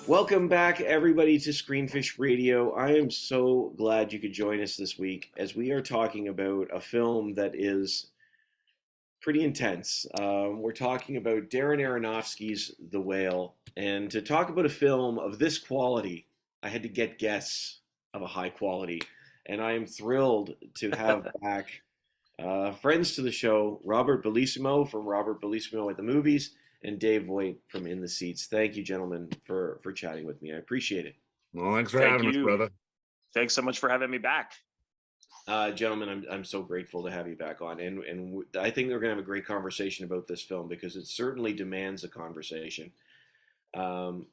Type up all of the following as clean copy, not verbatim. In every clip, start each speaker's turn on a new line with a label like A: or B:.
A: Welcome back, everybody, to Screenfish Radio. I am so glad you could join us this week as we are talking about a film that is pretty intense. We're talking about Darren Aronofsky's The Whale. And to talk about a film of this quality, I had to get guests of a high quality. And I am thrilled to have back friends to the show, Robert Bellissimo from Robert Bellissimo at the Movies, and Dave Voigt from In the Seats. Thank you, gentlemen, for chatting with me. I appreciate it.
B: Well, thanks for
C: Thank
B: having us,
C: you.
B: brother.
C: Thanks so much for having me back.
A: Gentlemen, I'm so grateful to have you back on, and I think we're going to have a great conversation about this film because it certainly demands a conversation. Darren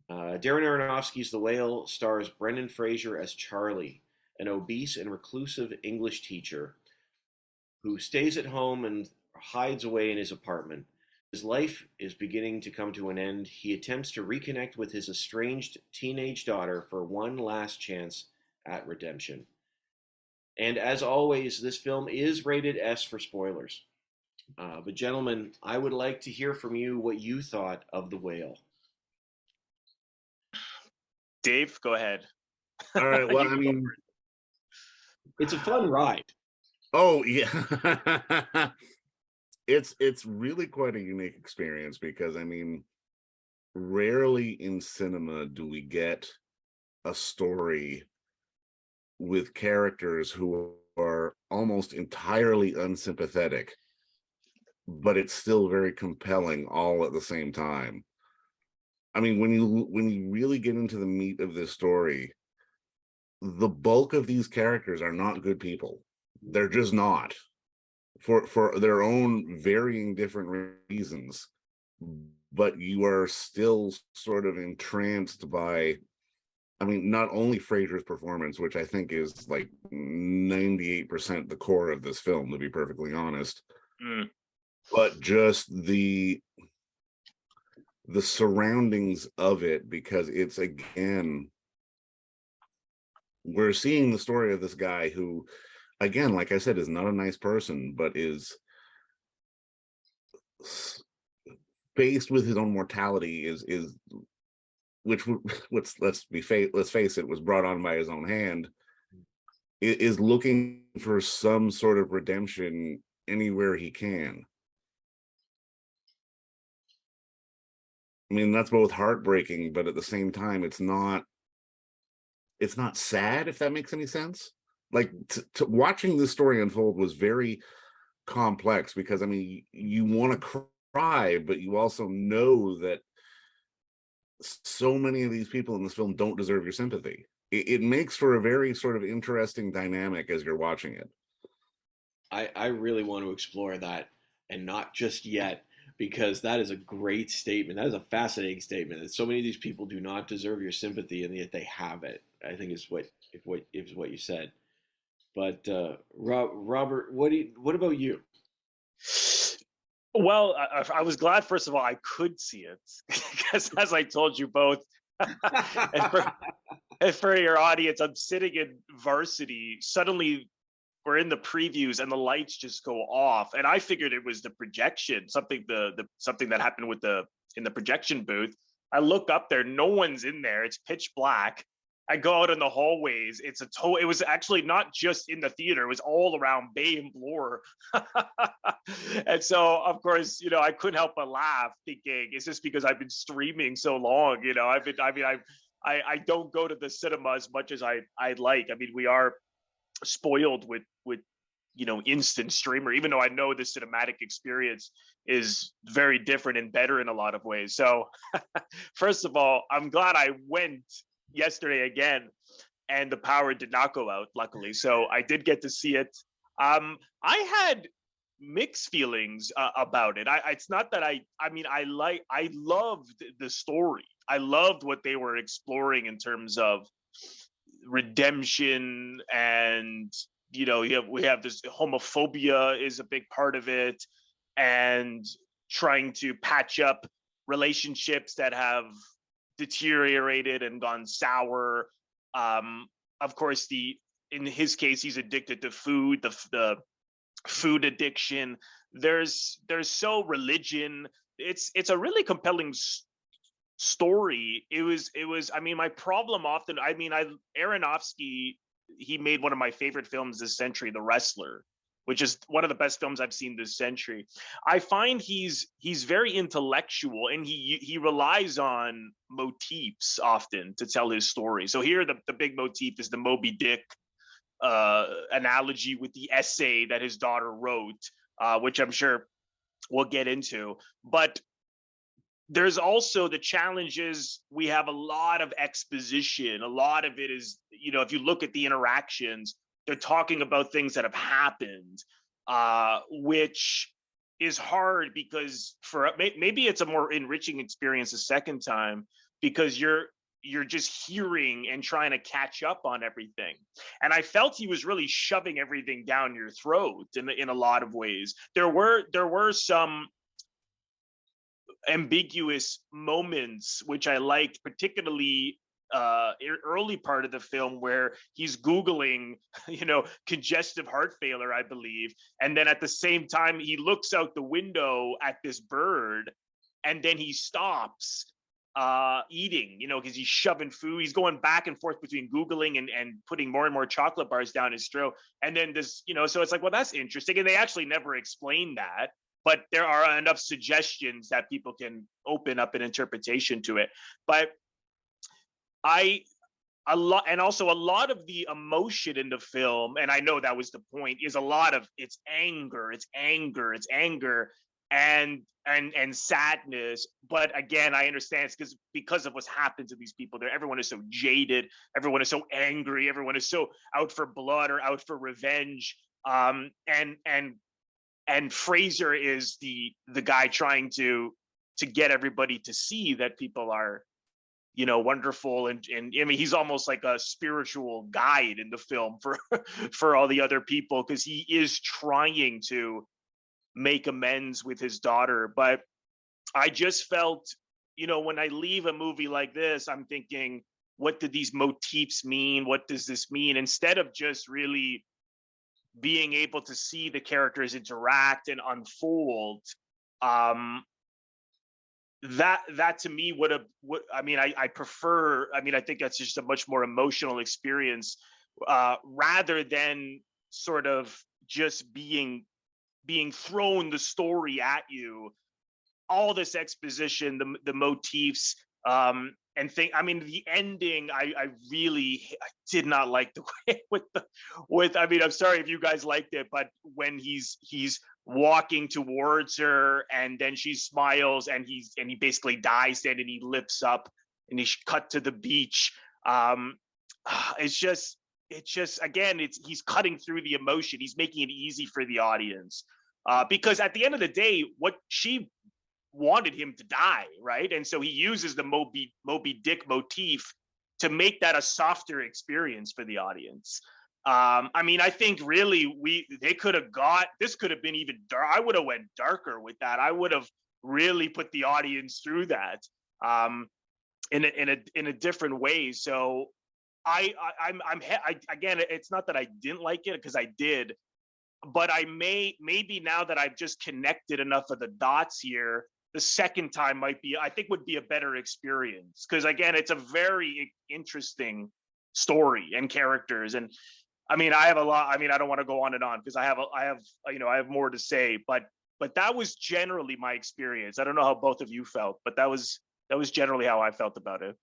A: Aronofsky's The Whale stars Brendan Fraser as Charlie, an obese and reclusive English teacher who stays at home and hides away in his apartment. His life is beginning to come to an end. He attempts to reconnect with his estranged teenage daughter for one last chance at redemption. And as always, this film is rated S for spoilers. But gentlemen, I would like to hear from you what you thought of The Whale.
C: Dave, go ahead.
B: All right. Well, I mean,
A: it's a fun ride.
B: Oh yeah. It's really quite a unique experience because I mean, rarely in cinema do we get a story with characters who are almost entirely unsympathetic, but it's still very compelling all at the same time. I mean, when you really get into the meat of this story, the bulk of these characters are not good people. They're just not, for their own varying different reasons. But you are still sort of entranced by, I mean, not only Fraser's performance, which I think is like 98% the core of this film, to be perfectly honest, but just the surroundings of it, because it's, again, we're seeing the story of this guy who, again, like I said, is not a nice person, but is faced with his own mortality, which let's face it, was brought on by his own hand, is looking for some sort of redemption anywhere he can. I mean, that's both heartbreaking, but at the same time, it's not sad, if that makes any sense. Like, watching this story unfold was very complex because, I mean, you want to cry, but you also know that so many of these people in this film don't deserve your sympathy. It makes for a very sort of interesting dynamic as you're watching it.
A: I really want to explore that, and not just yet, because that is a great statement. That is a fascinating statement, that so many of these people do not deserve your sympathy, and yet they have it. I think is what you said. But Robert, what about you?
C: Well, I was glad, first of all, I could see it because, as I told you both, and for your audience, I'm sitting in Varsity. Suddenly, we're in the previews, and the lights just go off, and I figured it was the projection, something that happened in the projection booth. I look up there, no one's in there. It's pitch black. I go out in the hallways. It was actually not just in the theater. It was all around Bay and Bloor. And so, of course, I couldn't help but laugh, thinking, is this because I've been streaming so long? I don't go to the cinema as much as I'd like. I mean, we are spoiled with instant streamer, even though I know the cinematic experience is very different and better in a lot of ways. So first of all, I'm glad I went yesterday again, and the power did not go out, luckily, so I did get to see it. I had mixed feelings about it. It's not that I loved the story. I loved what they were exploring in terms of redemption, and we have this homophobia is a big part of it, and trying to patch up relationships that have deteriorated and gone sour. Of course, in his case, he's addicted to food, the food addiction. There's religion. It's a really compelling story. It was. I mean, my problem often. I mean, Aronofsky. He made one of my favorite films this century, The Wrestler, which is one of the best films I've seen this century. I find he's very intellectual, and he relies on motifs often to tell his story. So here, the big motif is the Moby Dick analogy with the essay that his daughter wrote, which I'm sure we'll get into. But there's also the challenges. We have a lot of exposition. A lot of it is, if you look at the interactions, they're talking about things that have happened, which is hard because maybe it's a more enriching experience the second time because you're just hearing and trying to catch up on everything. And I felt he was really shoving everything down your throat in a lot of ways. There were some ambiguous moments which I liked, particularly early part of the film where he's Googling, congestive heart failure, I believe. And then at the same time, he looks out the window at this bird and then he stops eating, because he's shoving food. He's going back and forth between Googling and putting more and more chocolate bars down his throat. And then this, so it's like, well, that's interesting. And they actually never explain that. But there are enough suggestions that people can open up an interpretation to it. But a lot of the emotion in the film, and I know that was the point, is a lot of it's anger and sadness. But again, I understand it's because of what's happened to these people. Everyone is so jaded, everyone is so angry, everyone is so out for blood or out for revenge. And Fraser is the guy trying to get everybody to see that people are, wonderful. And I mean, he's almost like a spiritual guide in the film for all the other people, because he is trying to make amends with his daughter. But I just felt, when I leave a movie like this, I'm thinking, what did these motifs mean? What does this mean? Instead of just really being able to see the characters interact and unfold, that to me I prefer. I mean, I think that's just a much more emotional experience, rather than sort of just being thrown the story at you, all this exposition, the motifs, and think. I mean, the ending, I really did not like the way with. I mean, I'm sorry if you guys liked it, but when he's walking towards her and then she smiles and he basically dies then, and he lifts up and he's cut to the beach. It's just again, he's cutting through the emotion. He's making it easy for the audience, because at the end of the day, what she wanted him to die, right? And so he uses the Moby Dick motif to make that a softer experience for the audience. I mean, I think really this could have been even dark. I would have went darker with that. I would have really put the audience through that, in a different way. So again, it's not that I didn't like it, because I did, but maybe now that I've just connected enough of the dots here, the second time would be a better experience, because again, it's a very interesting story and characters. And I mean, I have a lot. I mean, I don't want to go on and on because I have more to say, but that was generally my experience. I don't know how both of you felt, but that was generally how I felt about it.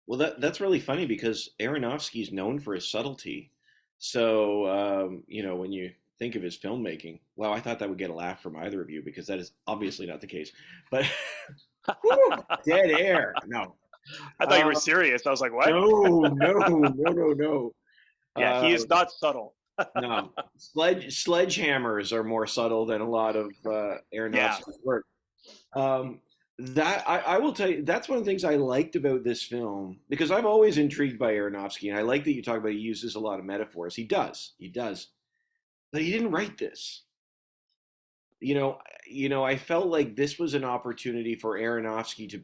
A: Well, that's really funny because Aronofsky is known for his subtlety. So, when you think of his filmmaking, well, I thought that would get a laugh from either of you because that is obviously not the case. But whew, dead air. No,
C: I thought you were serious. I was like, what?
A: No.
C: Yeah, he is not subtle.
A: No, sledgehammers are more subtle than a lot of Aronofsky's work. That I will tell you, that's one of the things I liked about this film, because I'm always intrigued by Aronofsky, and I like that you talk about he uses a lot of metaphors. He does, but he didn't write this. I felt like this was an opportunity for Aronofsky to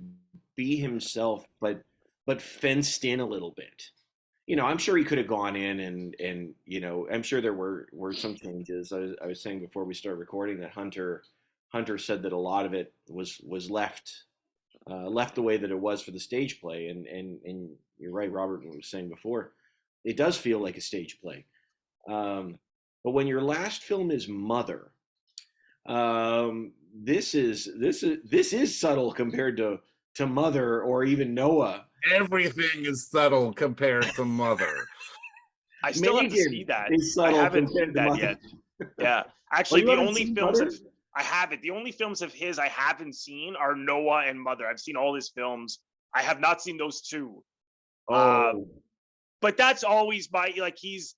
A: be himself, but fenced in a little bit. I'm sure he could have gone in and I'm sure there were some changes. I was saying before we started recording that Hunter said that a lot of it was left left the way that it was for the stage play. And you're right, Robert was saying before, it does feel like a stage play. But when your last film is Mother, this is subtle compared to Mother or even Noah.
B: Everything is subtle compared to Mother.
C: I still have to
A: Megan
C: see that.
A: is
C: I
A: subtle
C: haven't
A: compared
C: seen
A: to
C: that
A: Mother.
C: yet. Yeah,
A: Oh,
C: actually,
A: you
C: the
A: haven't
C: only
A: seen
C: films
A: Mother?
C: I haven't. The only films of his I haven't seen are Noah and Mother. I've seen all his films. I have not seen those two.
A: Oh,
C: But that's always my like he's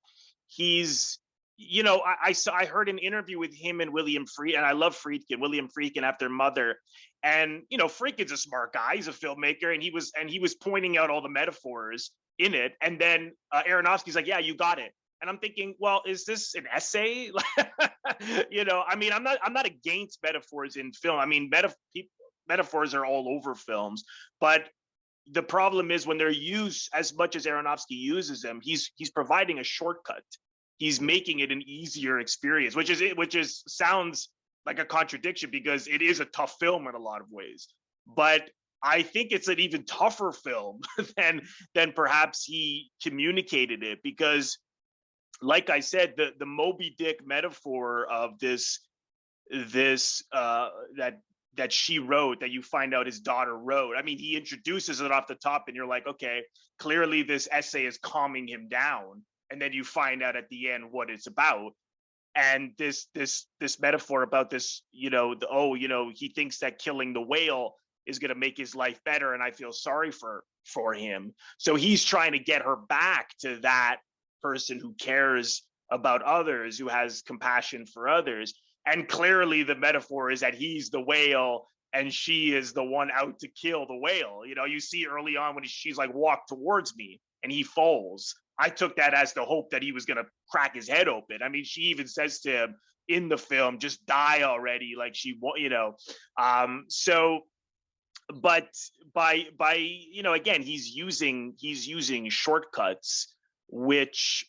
C: you know I heard an interview with him and William Friedkin, and I love Friedkin, William Friedkin after Mother, and you know Friedkin's a smart guy, he's a filmmaker, and he was pointing out all the metaphors in it, and then Aronofsky's like, yeah, you got it, and I'm thinking, well, is this an essay? You know, I mean, I'm not against metaphors in film. I mean, metaphors are all over films, but the problem is when they're used as much as Aronofsky uses them, he's providing a shortcut. He's making it an easier experience, which is sounds like a contradiction because it is a tough film in a lot of ways. But I think it's an even tougher film than perhaps he communicated it, because like I said, the Moby Dick metaphor of this that she wrote, that you find out his daughter wrote. I mean, he introduces it off the top and you're like, okay, clearly this essay is calming him down. And then you find out at the end what it's about. And this metaphor about this, you know, he thinks that killing the whale is going to make his life better. And I feel sorry for him. So he's trying to get her back to that person who cares about others, who has compassion for others. And clearly the metaphor is that he's the whale and she is the one out to kill the whale. You know, you see early on when she's like, walk towards me, and he falls. I took that as the hope that he was going to crack his head open. I mean, she even says to him in the film, just die already. Like so, but by, you know, again, he's using shortcuts, which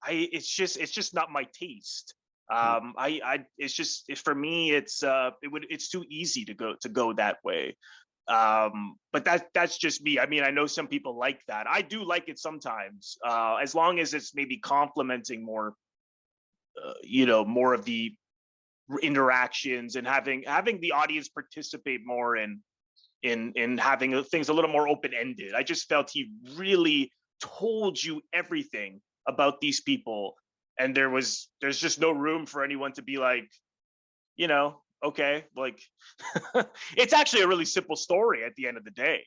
C: it's just not my taste. It's for me, it's too easy to go that way. But that's just me. I mean, I know some people like that. I do like it sometimes, as long as it's maybe complementing more, more of the interactions and having the audience participate more in having things a little more open-ended. I just felt he really told you everything about these people, and there's just no room for anyone to be like, okay, like it's actually a really simple story at the end of the day.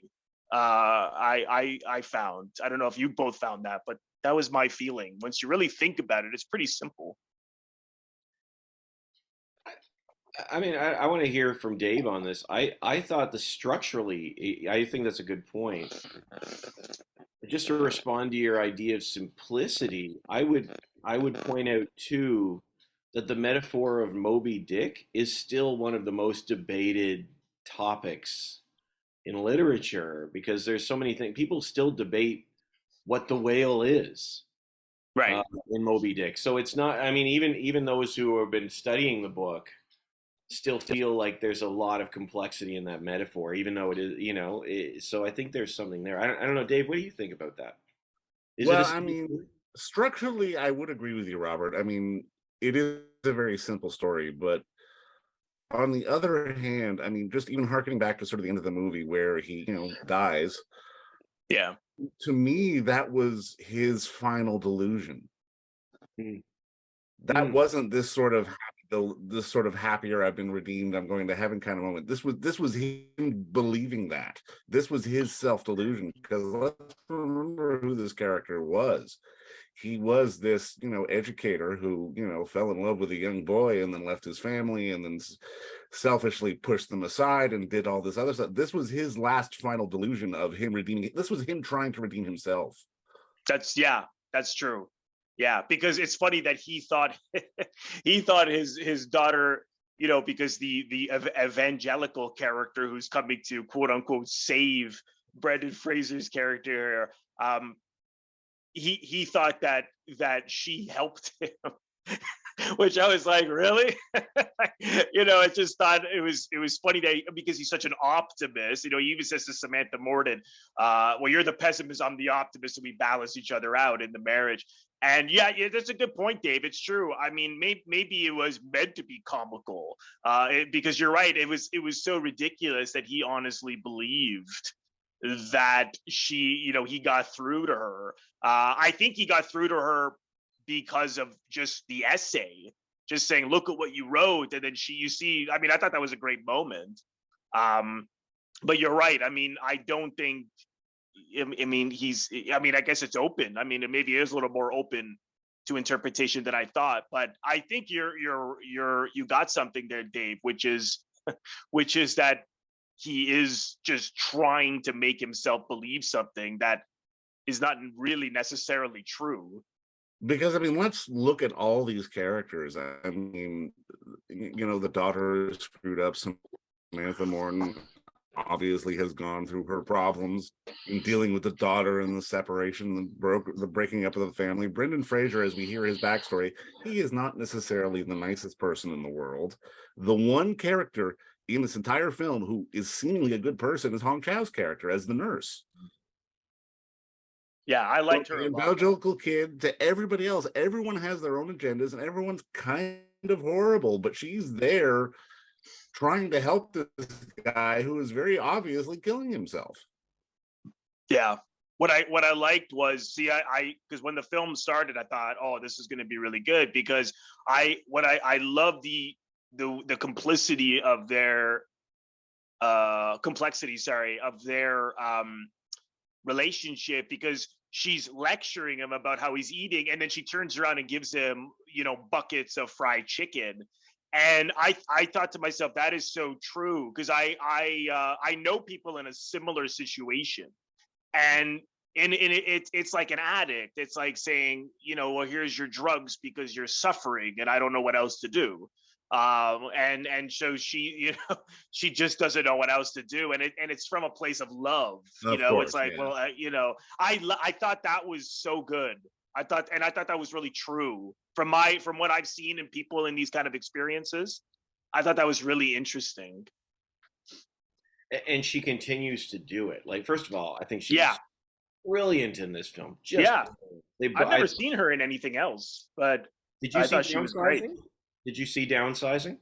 C: I found, I don't know if you both found that, but that was my feeling. Once you really think about it, it's pretty simple.
A: I mean, I want to hear from Dave on this. I thought structurally, I think that's a good point. Just to respond to your idea of simplicity, I would point out too that the metaphor of Moby Dick is still one of the most debated topics in literature, because there's so many things. People still debate what the whale is,
C: right,
A: in Moby Dick. So it's not, I mean, even those who have been studying the book still feel like there's a lot of complexity in that metaphor, even though it is, so I think there's something there. I don't know, Dave, what do you think about that?
B: I mean, structurally, I would agree with you, Robert. I mean, it is a very simple story, but on the other hand, I mean, just even harkening back to sort of the end of the movie where he, dies.
C: Yeah.
B: To me, that was his final delusion. That wasn't this sort of happier, I've been redeemed, I'm going to heaven kind of moment. This was him believing that. This was his self-delusion, because let's remember who this character was. He was this, educator who, fell in love with a young boy and then left his family and then selfishly pushed them aside and did all this other stuff. This was his last final delusion of him redeeming it. This was him trying to redeem himself.
C: That's true. Yeah, because it's funny that he thought his daughter, because the evangelical character who's coming to quote unquote save Brendan Fraser's character, he thought that she helped him. which I was like, really? You know, I just thought it was funny that because he's such an optimist. You know, he even says to Samantha Morton, "Well, you're the pessimist, I'm the optimist, and we balance each other out in the marriage." And yeah, that's a good point, Dave. It's true. I mean, maybe it was meant to be comical, because you're right. It was so ridiculous that he honestly believed that he got through to her. I think he got through to her because of just the essay, just saying, "Look at what you wrote," and then you see. I mean, I thought that was a great moment. But you're right. I mean, I don't think. I mean, I mean, I guess it's open. I mean, it maybe is a little more open to interpretation than I thought. But I think you got something there, Dave, which is that he is just trying to make himself believe something that is not really necessarily true.
B: Because I mean, let's look at all these characters. I mean, the daughter is screwed up. Samantha Morton obviously has gone through her problems in dealing with the daughter and the separation, the breaking up of the family. Brendan Fraser, as we hear his backstory, he is not necessarily the nicest person in the world. The one character in this entire film who is seemingly a good person is Hong Chau's character as the nurse.
C: Yeah, I liked her.
B: Evangelical kid to everybody else. Everyone has their own agendas, and everyone's kind of horrible. But she's there trying to help this guy who is very obviously killing himself.
C: Yeah. What I liked was, I because when the film started, I thought, oh, this is going to be really good, because I love the complicity of their complexity, of their relationship, because she's lecturing him about how he's eating, and then she turns around and gives him, buckets of fried chicken. And I thought to myself, that is so true, because I know people in a similar situation, and it's like an addict. It's like saying, well, here's your drugs because you're suffering and I don't know what else to do. And so she, she just doesn't know what else to do, and it's from a place of love.
B: Of course,
C: it's like,
B: yeah.
C: well, I thought that was so good. I thought that was really true from what I've seen in people in these kind of experiences. I thought that was really interesting.
A: And she continues to do it. Like, first of all, I think she's brilliant in this film.
C: I've never seen her in anything else, but
A: did you
C: I
A: see
C: thought she was great.
A: Did you see Downsizing?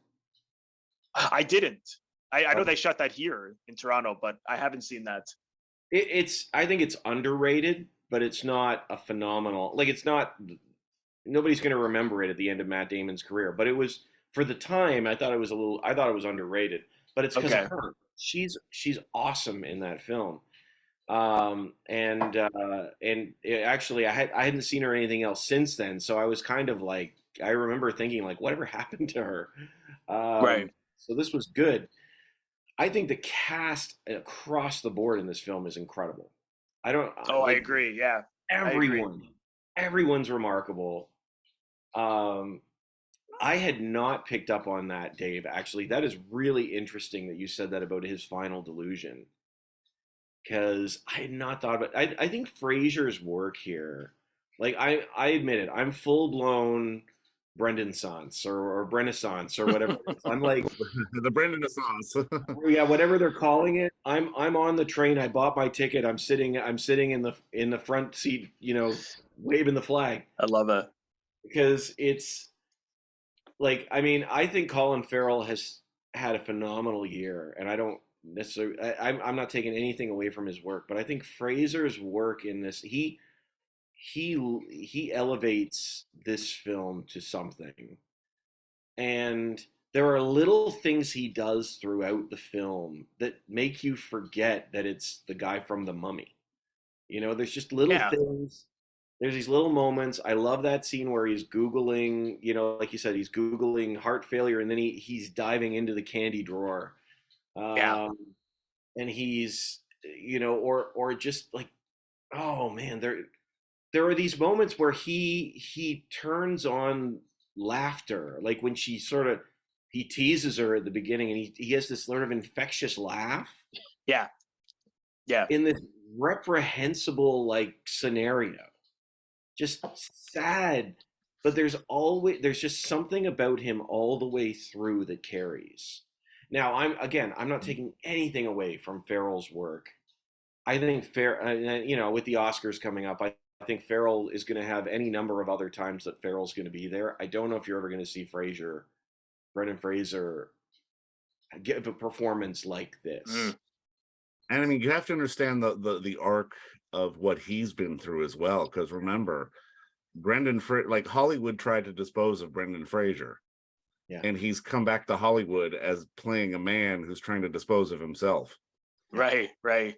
C: I didn't. I know they shot that here in Toronto, but I haven't seen that.
A: I think it's underrated, but it's not a phenomenal. Like, it's not. Nobody's going to remember it at the end of Matt Damon's career, but it was, for the time, I thought it was underrated. But it's because of her. She's awesome in that film. Actually, I hadn't seen her in anything else since then, so I was kind of like, I remember thinking, like, whatever happened to her?
C: Right.
A: So this was good. I think the cast across the board in this film is incredible.
C: I agree. Yeah.
A: Everyone's remarkable. I had not picked up on that, Dave. Actually, that is really interesting that you said that about his final delusion, because I had not thought about. I think Fraser's work here, like, I admit it, I'm full blown Brendan-sance or Brennaissance or whatever. I'm like
B: the Brendan-assance.
A: Yeah, whatever they're calling it. I'm on the train. I bought my ticket. I'm sitting in the front seat, waving the flag.
C: I love it,
A: because it's like, I mean, I think Colin Farrell has had a phenomenal year, and I don't necessarily. I'm not taking anything away from his work, but I think Fraser's work in this, he elevates this film to something. And there are little things he does throughout the film that make you forget that it's the guy from The Mummy. There's just little things. There's these little moments. I love that scene where he's Googling, like you said, he's Googling heart failure, and then he's diving into the candy drawer. And he's, or just like, oh man, there are these moments where he turns on laughter, like when he teases her at the beginning, and he has this sort of infectious laugh.
C: Yeah.
A: In this reprehensible, like, scenario, just sad, but there's just something about him all the way through that carries. Now, I'm not taking anything away from Farrell's work. I think with the Oscars coming up, I think Farrell is going to have any number of other times that Farrell's going to be there. I don't know if you're ever going to see Brendan Fraser, give a performance like this.
B: And I mean, you have to understand the arc of what he's been through as well, because remember, like Hollywood tried to dispose of Brendan Fraser,
A: Yeah.
B: and he's come back to Hollywood as playing a man who's trying to dispose of himself.
C: Right.
A: Yeah.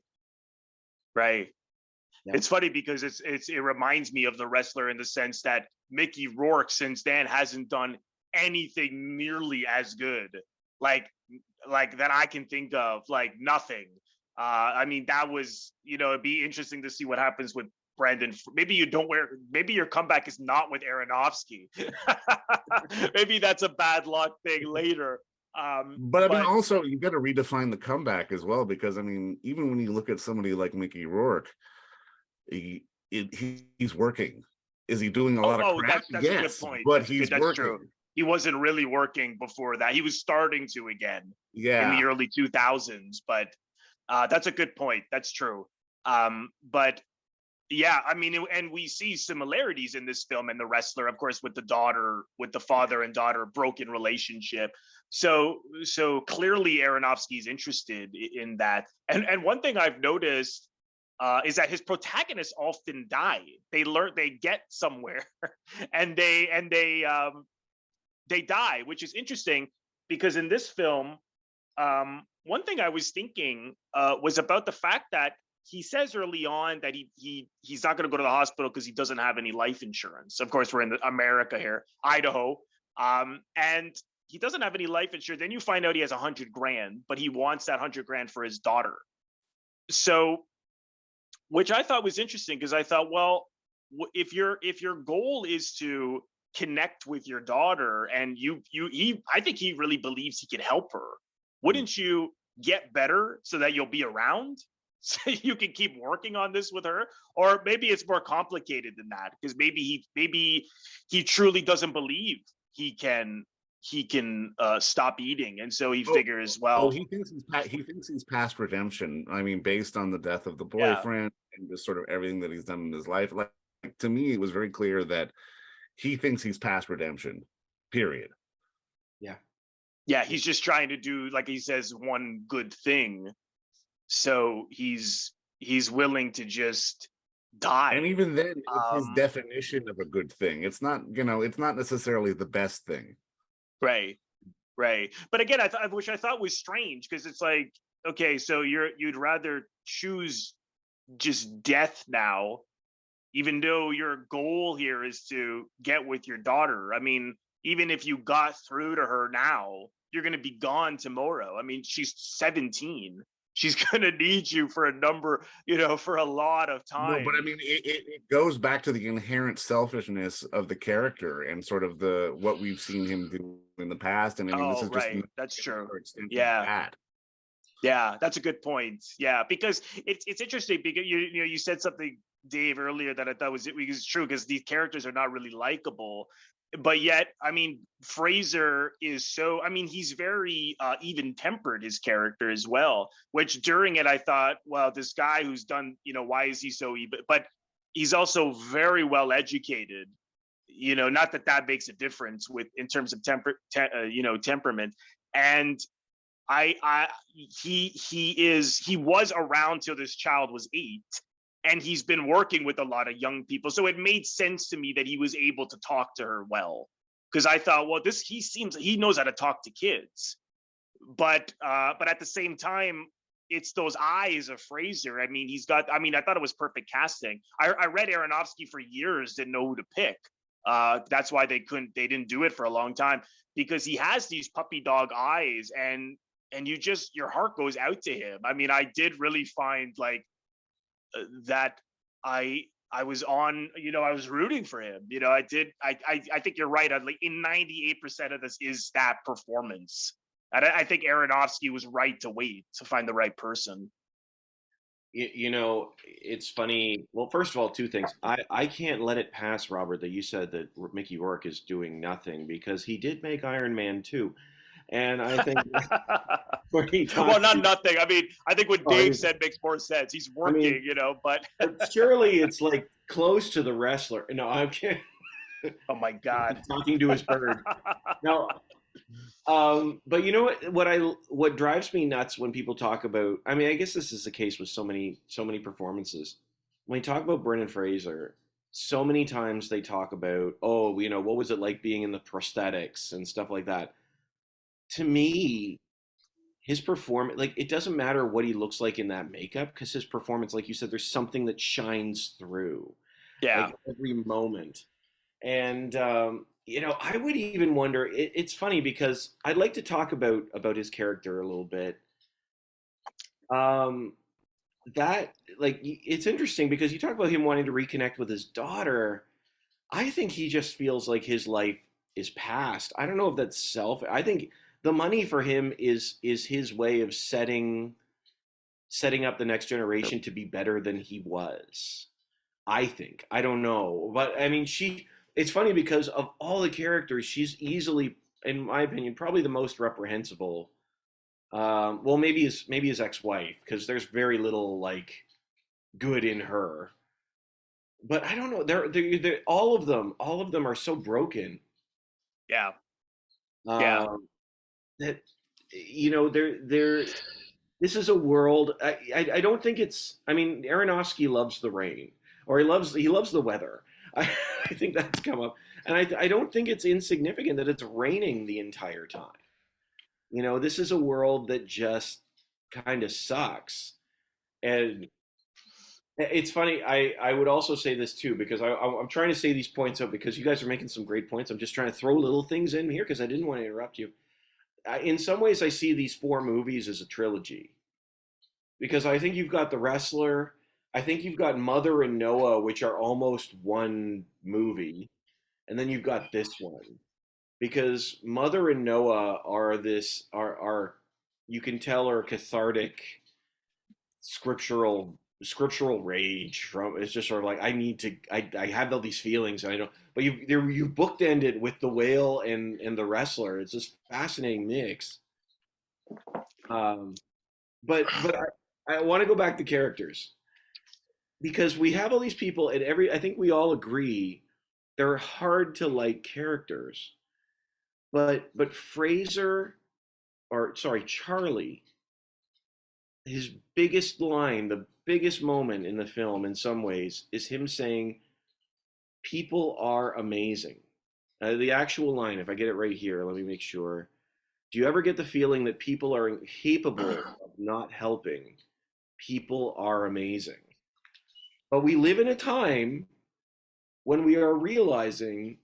C: It's funny because it reminds me of The Wrestler in the sense that Mickey Rourke since then hasn't done anything nearly as good, like that I can think of, like nothing. I mean, that was, it'd be interesting to see what happens with Brandon. Maybe your comeback is not with Aronofsky. Maybe that's a bad luck thing later.
B: But I mean, also you got to redefine the comeback as well, because I mean, even when you look at somebody like Mickey Rourke, he's working. Is he doing a lot of crap?
C: That's
B: yes,
C: a good point.
B: But he's working.
C: True. He wasn't really working before that. He was starting to again.
B: Yeah.
C: In the early 2000s, but that's a good point. That's true. But yeah, I mean, and we see similarities in this film and The Wrestler, of course, with the father and daughter broken relationship. So clearly Aronofsky's interested in that. And one thing I've noticed is that his protagonists often die. They get somewhere, and they die, which is interesting because in this film, one thing I was thinking was about the fact that he says early on that he's not going to go to the hospital because he doesn't have any life insurance. Of course, we're in America here, Idaho, and he doesn't have any life insurance. Then you find out he has $100,000, but he wants that $100,000 for his daughter. So, which I thought was interesting because I thought, well, if your goal is to connect with your daughter, and I think he really believes he can help her. Wouldn't you get better so that you'll be around, so you can keep working on this with her? Or maybe it's more complicated than that, because maybe he truly doesn't believe he can stop eating, and so he figures, well,
B: he thinks he's past redemption. I mean, based on the death of the boyfriend and just sort of everything that he's done in his life. Like, to me, it was very clear that he thinks he's past redemption. Period.
C: Yeah, he's just trying to do, like he says, one good thing. So he's willing to just die.
B: And even then, it's his definition of a good thing. It's not, it's not necessarily the best thing.
C: Right. But again, which I thought was strange, because it's like, okay, so you'd rather choose just death now, even though your goal here is to get with your daughter. I mean, even if you got through to her now, you're going to be gone tomorrow. I mean, she's 17. She's going to need you for for a lot of time.
B: No, but I mean, it goes back to the inherent selfishness of the character and sort of what we've seen him do in the past. And I mean, this is
C: right.
B: just
C: That's true.
B: Yeah.
C: Yeah, that's a good point. Yeah, because it's interesting because you said something, Dave, earlier that I thought was true, because these characters are not really likable. But yet, I mean, Fraser is he's very even-tempered, his character as well, which during it I thought, well, this guy who's done, why is he so even? But he's also very well educated, not that makes a difference in terms of temperament. And he was around till this child was 8. And he's been working with a lot of young people. So it made sense to me that he was able to talk to her well. Because I thought, well, he knows how to talk to kids. But at the same time, it's those eyes of Fraser. I mean, I thought it was perfect casting. I read Aronofsky for years, didn't know who to pick. That's why they didn't do it for a long time, because he has these puppy dog eyes, and your heart goes out to him. I mean, I did really find that I was on, I was rooting for him. I think you're right. In 98% of this is that performance. And I think Aronofsky was right to wait to find the right person.
A: It's funny. Well, first of all, two things. I can't let it pass, Robert, that you said that Mickey Rourke is doing nothing, because he did make Iron Man 2. And I think where he
C: Well,
A: talks,
C: not nothing. I mean, I think what
A: oh,
C: Dave said makes more sense. He's
A: I mean,
C: working, but
A: but surely it's like close to the wrestler. No, I'm kidding.
C: oh my God.
A: Talking to his bird. Now, but you know what drives me nuts when people talk about, I mean, I guess this is the case with so many performances. When you talk about Brendan Fraser, so many times they talk about, oh, what was it like being in the prosthetics and stuff like that. To me, his performance, like, it doesn't matter what he looks like in that makeup, because his performance, like you said, there's something that shines through,
C: Yeah.
A: like, every moment. And I would even wonder. It's funny because I'd like to talk about his character a little bit. Um, that like it's interesting because you talk about him wanting to reconnect with his daughter. I think he just feels like his life is past. I don't know if that's self. I think the money for him is his way of setting up the next generation to be better than he was. I think. I don't know. But I mean, it's funny because of all the characters, she's easily, in my opinion, probably the most reprehensible. Well, maybe his ex-wife, because there's very little like good in her. But I don't know. They're all of them are so broken.
C: Yeah. Yeah.
A: That they're this is a world. I don't think it's. I mean, Aronofsky loves the rain, or he loves the weather. I, I think that's come up, and I don't think it's insignificant that it's raining the entire time. This is a world that just kind of sucks, and it's funny. I would also say this too, because I'm trying to say these points up because you guys are making some great points. I'm just trying to throw little things in here because I didn't want to interrupt you. In some ways, I see these four movies as a trilogy, because I think you've got The Wrestler, I think you've got Mother and Noah, which are almost one movie, and then you've got this one. Because Mother and Noah are you can tell are cathartic scriptural rage. From It's just sort of like, I have all these feelings and I don't, but you bookended with The Whale and The Wrestler. It's this fascinating mix. Um, but I want to go back to characters, because we have all these people, and I think we all agree they're hard to like characters. But Fraser, or sorry, Charlie, his biggest line, the biggest moment in the film in some ways, is him saying, "People are amazing." The actual line, if I get it right here, let me make sure. Do you ever get the feeling that people are incapable of not helping? People are amazing. But we live in a time when we are realizing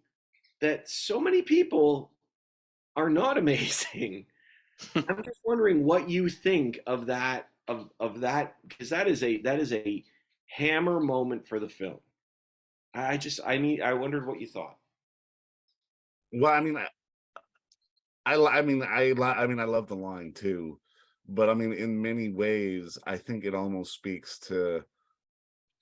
A: that so many people are not amazing. I'm just wondering what you think of that, because that is a hammer moment for the film. I wondered what you thought.
B: Well, I mean, I love the line too, but I mean, in many ways, I think it almost speaks to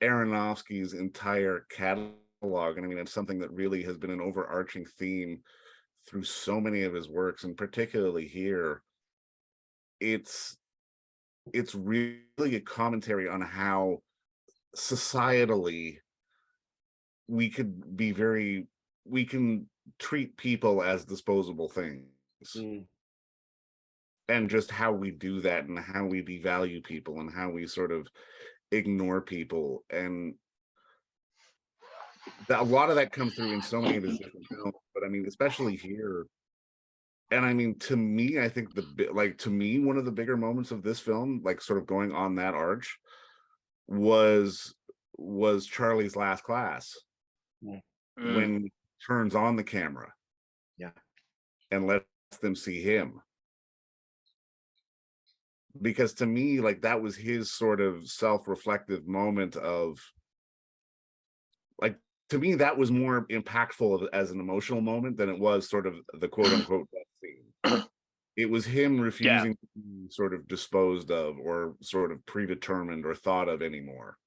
B: Aronofsky's entire catalog. And I mean, it's something that really has been an overarching theme through so many of his works, and particularly here. It's really a commentary on how societally we can treat people as disposable things,
A: Mm.
B: and just how we do that and how we devalue people and how we sort of ignore people. And a lot of that comes through in so many of his different films, but I mean, especially here. And I mean, to me, I think to me, one of the bigger moments of this film, like sort of going on that arch, was Charlie's last class,
A: Mm.
B: when he turns on the camera
A: Yeah.
B: and lets them see him. Because to me, like, that was his sort of self-reflective moment of, like, to me, that was more impactful as an emotional moment than it was sort of the quote unquote death scene. It was him
C: Yeah.
B: refusing to be sort of disposed of or sort of predetermined or thought of anymore.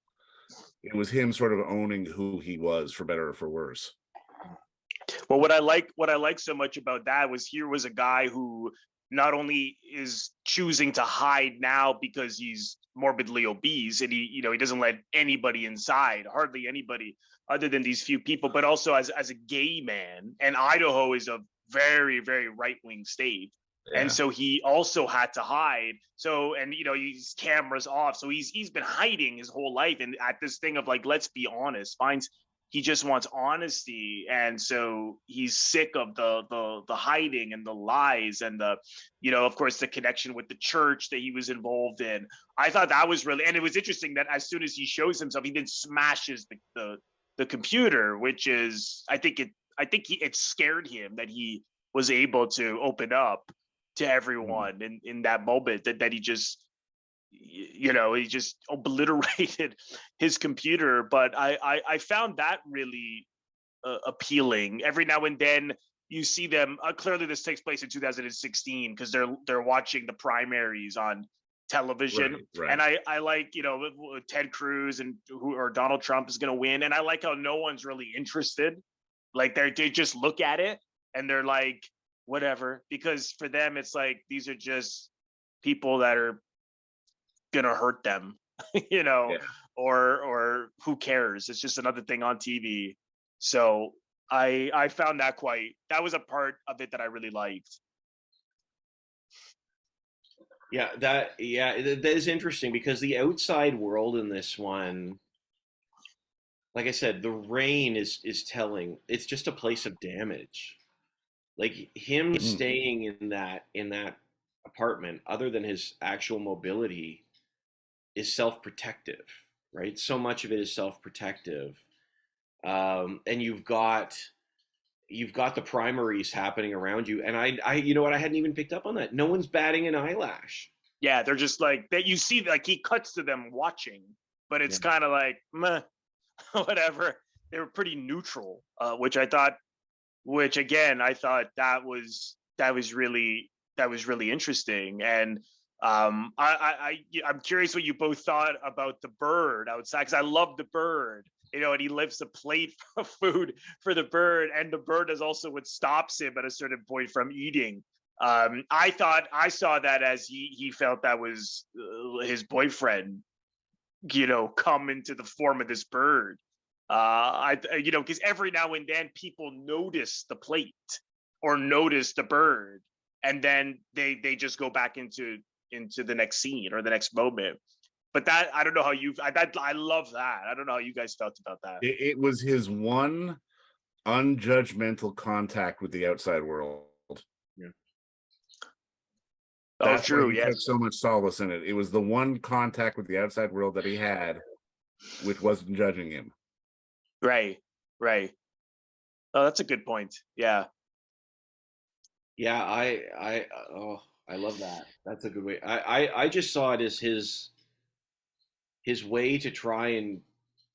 B: It was him sort of owning who he was, for better or for worse.
C: Well, what I like so much about that was here was a guy who not only is choosing to hide now because he's morbidly obese and he doesn't let anybody inside, hardly anybody other than these few people, but also as a gay man. And Idaho is a very, very right-wing state. And
B: Yeah.
C: so he also had to hide. So, and he's cameras off. So he's been hiding his whole life. And at this thing of like, let's be honest, finds he just wants honesty, and so he's sick of the hiding and the lies and the of course the connection with the church that he was involved in. I thought that was really, and it was interesting that as soon as he shows himself, he then smashes the computer, which is it scared him that he was able to open up to everyone in that moment, that he just he just obliterated his computer. But I found that really appealing. Every now and then you see them, clearly this takes place in 2016 because they're watching the primaries on television.
B: Right.
C: And I like Ted Cruz or Donald Trump is going to win, and I like how no one's really interested. Like they just look at it and they're like whatever, because for them it's like these are just people that are gonna hurt them,
B: Yeah.
C: or who cares? It's just another thing on TV. So I found that was a part of it that I really liked.
A: Yeah, that is interesting because the outside world in this one, like I said, the rain is telling. It's just a place of damage. Like him staying in that apartment, other than his actual mobility, is self-protective, right? So much of it is self-protective, and you've got the primaries happening around you, and I you know what, I hadn't even picked up on that. No one's batting an eyelash.
C: Yeah, they're just like that. You see, like he cuts to them watching, but it's kind of like meh, whatever. They were pretty neutral, which again I thought that was really interesting. And I'm curious what you both thought about the bird outside, because I love the bird, and he lifts a plate of food for the bird, and the bird is also what stops him at a certain point from eating. I thought I saw that as he felt that was his boyfriend, come into the form of this bird. Because every now and then people notice the plate or notice the bird, and then they just go back into the next scene or the next moment. But that, I don't know how I love that. I don't know how you guys felt about that.
B: It was his one unjudgmental contact with the outside world.
A: Yeah.
B: That's
C: true.
B: why he took so much solace in it. It was the one contact with the outside world that he had, which wasn't judging him.
C: Right. Oh, that's a good point. Yeah.
A: Yeah, I love that. That's a good way. I just saw it as his way to try and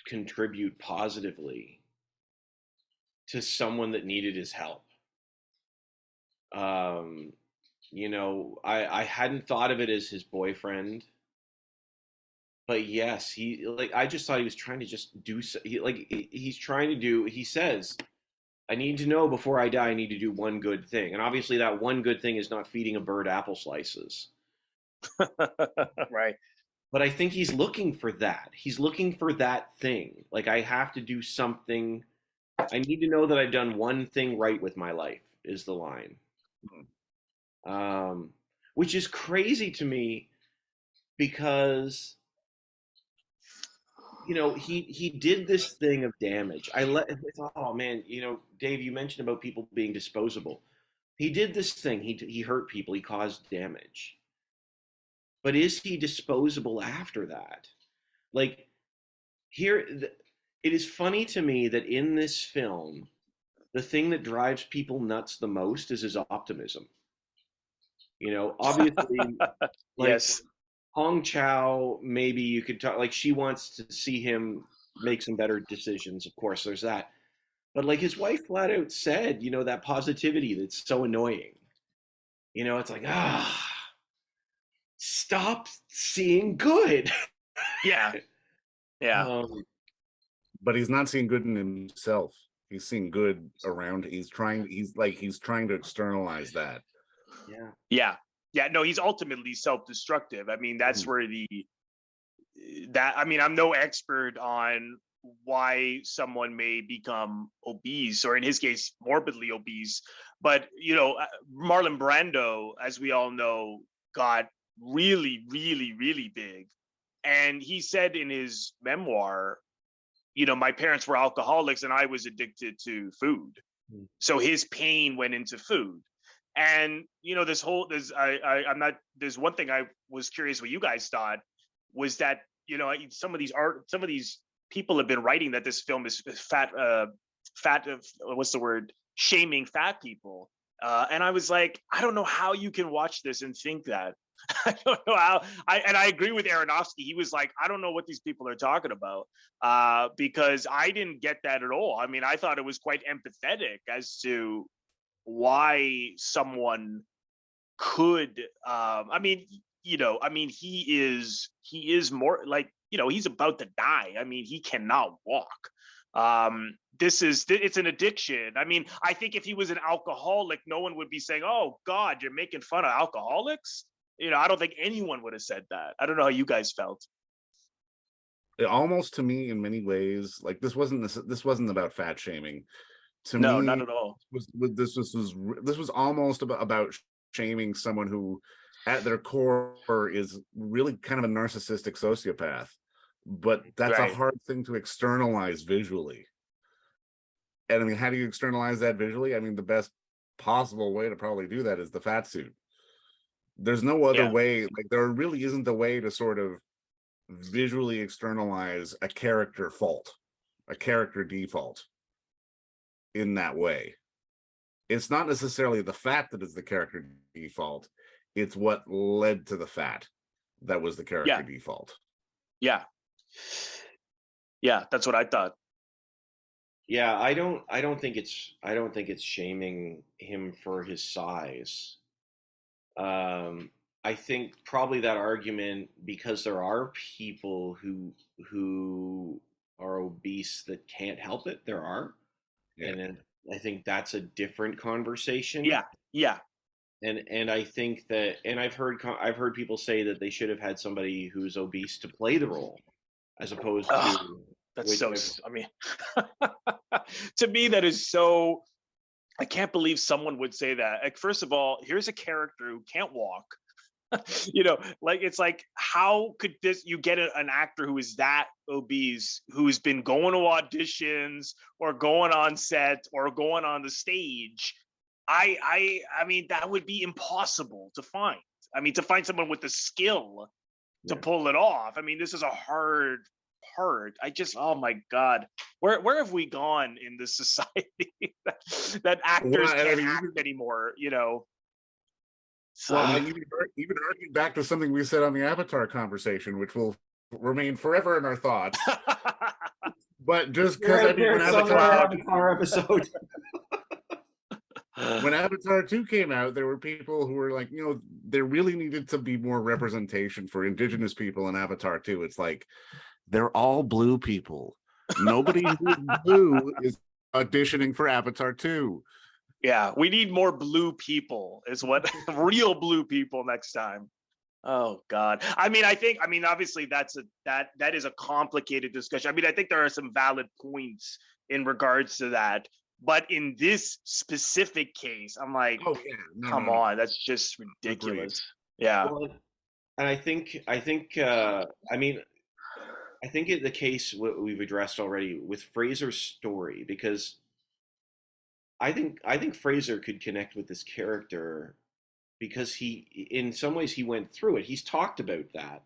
A: contribute positively to someone that needed his help. I hadn't thought of it as his boyfriend, but yes, I just thought he was trying to just do he's trying to do. He says, I need to know before I die, I need to do one good thing. And obviously that one good thing is not feeding a bird apple slices.
C: Right.
A: But I think he's looking for that. He's looking for that thing. Like, I have to do something. I need to know that I've done one thing right with my life, is the line. Which is crazy to me because, he did this thing of damage. Oh man, Dave, you mentioned about people being disposable. He did this thing. He hurt people. He caused damage. But is he disposable after that? Like, it is funny to me that in this film, the thing that drives people nuts the most is his optimism. Obviously, like,
C: yes.
A: Hong Chow, maybe you could talk, like, she wants to see him make some better decisions. Of course, there's that. But like his wife flat out said, that positivity that's so annoying. it's like, stop seeing good.
C: Yeah. Yeah.
A: Um,
B: But he's not seeing good in himself. He's seeing good around. He's trying to externalize that.
A: yeah.
C: Yeah. Yeah. No, he's ultimately self-destructive. I mean, that's where I mean, I'm no expert on why someone may become obese, or in his case, morbidly obese. But, Marlon Brando, as we all know, got really, really, really big. And he said in his memoir, my parents were alcoholics and I was addicted to food.
A: Mm.
C: So his pain went into food. And there's one thing I was curious what you guys thought was that some of these people have been writing that this film is fat what's the word, shaming fat people, and I was like, I don't know how you can watch this and think that. I don't know how. I agree with Aronofsky. He was like, I don't know what these people are talking about, because I didn't get that at all. I mean, I thought it was quite empathetic as to why someone could. He is more like, he's about to die. I mean, he cannot walk. It's an addiction. I mean, I think if he was an alcoholic, no one would be saying, "Oh God, you're making fun of alcoholics." I don't think anyone would have said that. I don't know how you guys felt.
B: It almost, to me, in many ways, like this wasn't about fat shaming. To
C: No,
B: me,
C: not at all.
B: this was almost about shaming someone who, at their core, is really kind of a narcissistic sociopath. But that's
C: Right.
B: a hard thing to externalize visually. And I mean, how do you externalize that visually? I mean, the best possible way to probably do that is the fat suit. There's no other
C: Yeah.
B: way. Like, there really isn't a way to sort of visually externalize a character fault, a character default in that way. It's not necessarily the fat that is the character default. It's what led to the fat that was the character default.
C: Yeah. Yeah, that's what I thought.
A: Yeah, I don't think it's shaming him for his size. I think probably that argument, because there are people who are obese that can't help it. There are,
B: Yeah.
A: and then I think that's a different conversation.
C: Yeah. Yeah.
A: And I think that, and I've heard people say that they should have had somebody who's obese to play the role, as opposed
C: Ugh,
A: to
C: that's so. I mean, to me, that is so. I can't believe someone would say that. Like, first of all, here's a character who can't walk. It's like, how could you get an actor who is that obese, who's been going to auditions or going on set or going on the stage? I mean, that would be impossible to find. I mean, to find someone with the skill to pull it off. I mean, this is a hard part. Oh my God, where have we gone in this society that actors can't act anymore? So,
B: well, even arguing back to something we said on the Avatar conversation, which will remain forever in our thoughts. But just because when
A: Avatar episode.
B: When Avatar 2 came out, there were people who were like, there really needed to be more representation for Indigenous people in Avatar 2. It's like, they're all blue people. Nobody who's blue is auditioning for Avatar 2.
C: Yeah, we need more blue people, is what real blue people next time. Oh God. I mean, obviously that is a complicated discussion. I mean, I think there are some valid points in regards to that. But in this specific case, I'm like, come on, that's just ridiculous. Agreed. Yeah.
A: Well, and I think the case we've addressed already with Fraser's story, because I think Fraser could connect with this character because in some ways he went through it. He's talked about that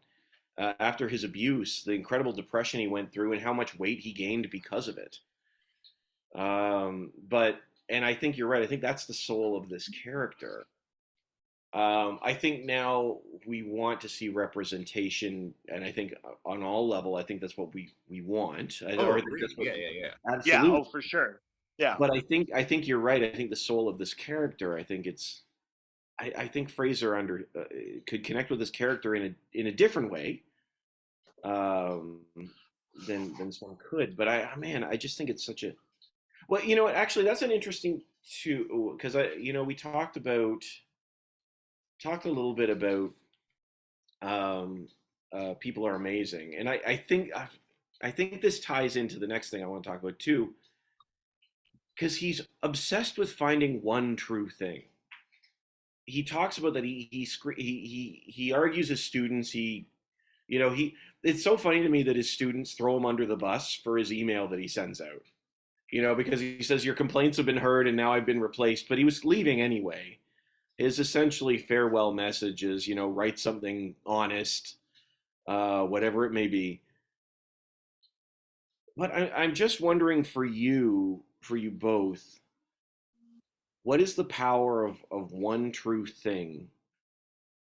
A: after his abuse, the incredible depression he went through, and how much weight he gained because of it. And I think you're right. I think that's the soul of this character. I think now we want to see representation, and I think on all level, I think that's what we want.
B: Yeah.
A: Absolutely.
C: Yeah, oh, for sure. Yeah.
A: But I think you're right. I think the soul of this character, I think I think Fraser could connect with his character in a different way, um, than someone could. But man, I just think it's such a well. You know what? Actually, that's an interesting too, because we talked a little bit about um, people are amazing, and I think this ties into the next thing I want to talk about too, because he's obsessed with finding one true thing. He talks about that he argues his students. He it's so funny to me that his students throw him under the bus for his email that he sends out. Because he says your complaints have been heard and now I've been replaced, but he was leaving anyway. His essentially farewell message is, write something honest, whatever it may be. But I'm just wondering for you both, what is the power of one true thing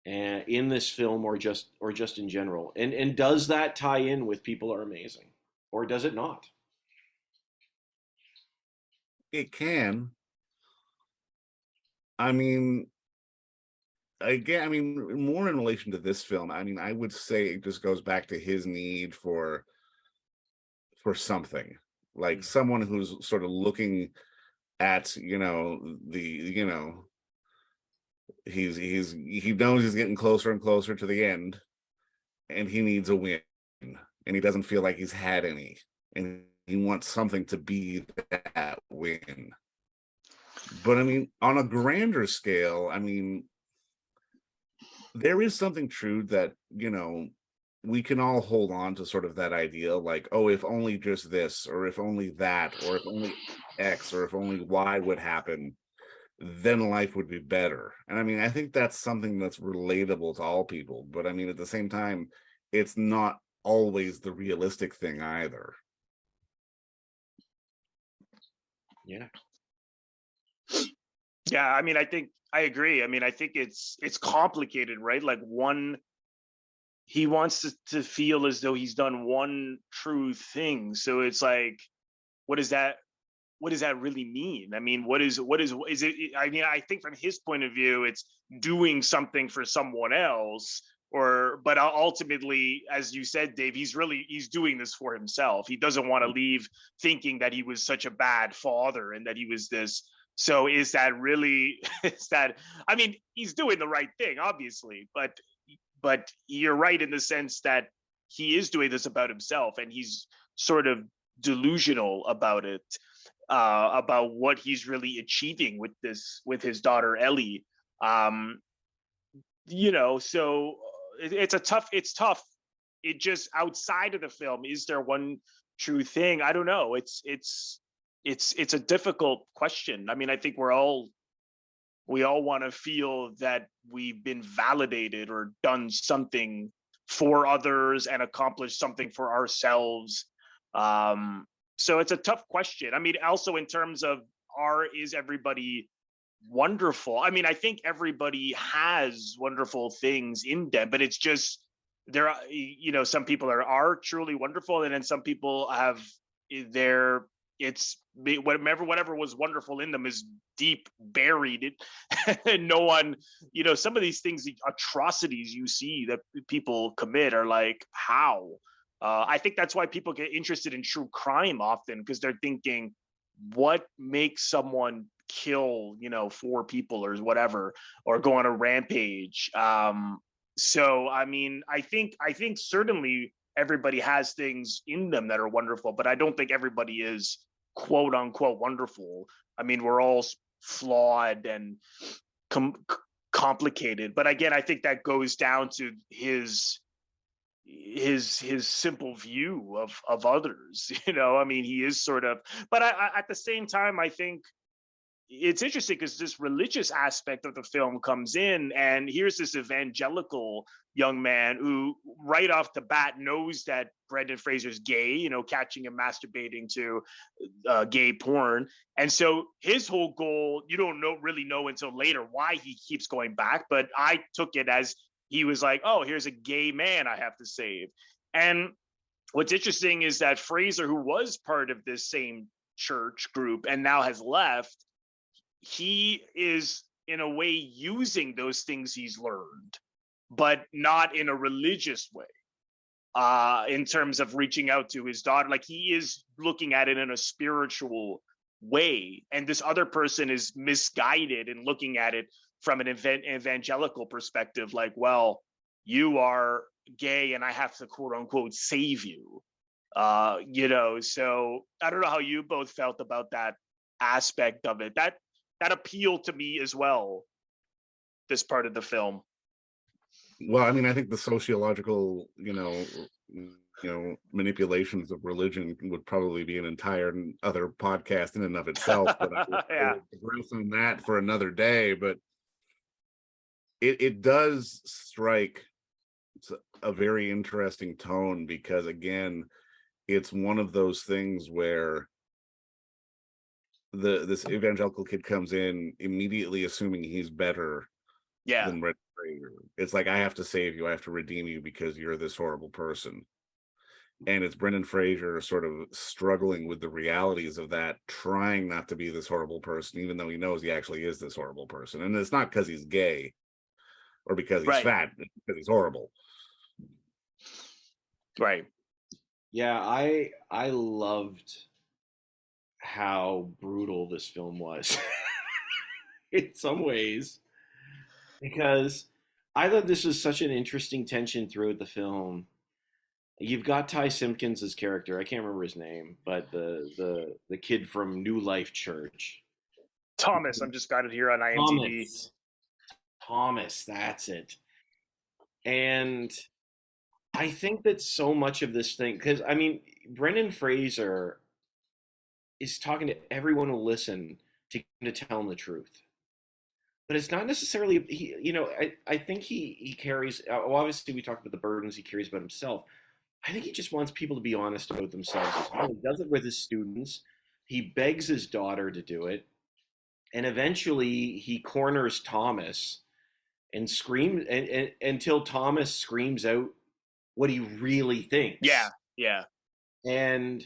A: in this film, or just in general, and does that tie in with people are amazing, or does it not?
B: It can. I mean, again, I mean, more in relation to this film, I mean, I would say it just goes back to his need for something, like someone who's sort of looking at, he knows he's getting closer and closer to the end, and he needs a win, and he doesn't feel like he's had any, and he wants something to be that win. But I mean, on a grander scale, I mean, there is something true that, we can all hold on to sort of that idea, like, oh, if only just this, or if only that, or if only X, or if only Y would happen, then life would be better. And I mean, I think that's something that's relatable to all people. But I mean, at the same time, it's not always the realistic thing either.
A: Yeah.
C: Yeah, I mean, I think I agree. I mean, I think it's complicated, right? Like he wants to feel as though he's done one true thing. So it's like, what does that really mean? I mean, is it? I mean, I think from his point of view, it's doing something for someone else, but ultimately, as you said, Dave, he's doing this for himself. He doesn't want to leave thinking that he was such a bad father and that he was this. So is that really, I mean, he's doing the right thing, obviously, but you're right in the sense that he is doing this about himself, and he's sort of delusional about it, about what he's really achieving with his daughter Ellie. So it's tough. It just, outside of the film, is there one true thing? I don't know. It's a difficult question. I mean, I think we all want to feel that we've been validated or done something for others and accomplished something for ourselves. So it's a tough question. I mean, also in terms of is everybody wonderful? I mean, I think everybody has wonderful things in them, but it's just there are, some people are truly wonderful, and then some people have whatever was wonderful in them is deep buried, and no one, some of these things, the atrocities you see that people commit are like, how? I think that's why people get interested in true crime often, because they're thinking, what makes someone kill, 4 people or whatever, or go on a rampage? So I mean, I think certainly everybody has things in them that are wonderful, but I don't think everybody is quote unquote wonderful. I mean, we're all flawed and complicated. But again, I think that goes down to his simple view of others. I mean, he is sort of, but at the same time, I think it's interesting because this religious aspect of the film comes in, and here's this evangelical young man who right off the bat knows that Brendan Fraser's gay, catching him masturbating to gay porn. And so his whole goal, you don't really know until later why he keeps going back, but I took it as he was like, oh, here's a gay man I have to save. And what's interesting is that Fraser, who was part of this same church group and now has left, he is in a way using those things he's learned, but not in a religious way. In terms of reaching out to his daughter, like he is looking at it in a spiritual way, and this other person is misguided and looking at it from an evangelical perspective, like, well, you are gay and I have to quote unquote save you. So I don't know how you both felt about that aspect of it. That appealed to me as well, this part of the film.
B: Well, I mean, I think the sociological, manipulations of religion would probably be an entire other podcast in and of itself. But I will digress on that for another day. But it does strike a very interesting tone, because again, it's one of those things where this evangelical kid comes in immediately assuming he's better than Brendan Fraser. It's like, I have to save you, I have to redeem you because you're this horrible person. And it's Brendan Fraser sort of struggling with the realities of that, trying not to be this horrible person, even though he knows he actually is this horrible person. And it's not because he's gay or because he's fat, it's because he's horrible.
C: Right.
A: Yeah, I loved how brutal this film was in some ways, because I thought this was such an interesting tension throughout the film. You've got Ty Simpkins' character, I can't remember his name, but the kid from New Life Church.
C: Thomas, I'm just got it here on IMDb.
A: Thomas, that's it. And I think that so much of this thing, because I mean, Brendan Fraser is talking to everyone who listen to tell him the truth, but it's not necessarily I think he carries. Obviously, we talked about the burdens he carries about himself. I think he just wants people to be honest about themselves as well. He does it with his students. He begs his daughter to do it, and eventually he corners Thomas and screams until Thomas screams out what he really thinks.
C: Yeah.
A: And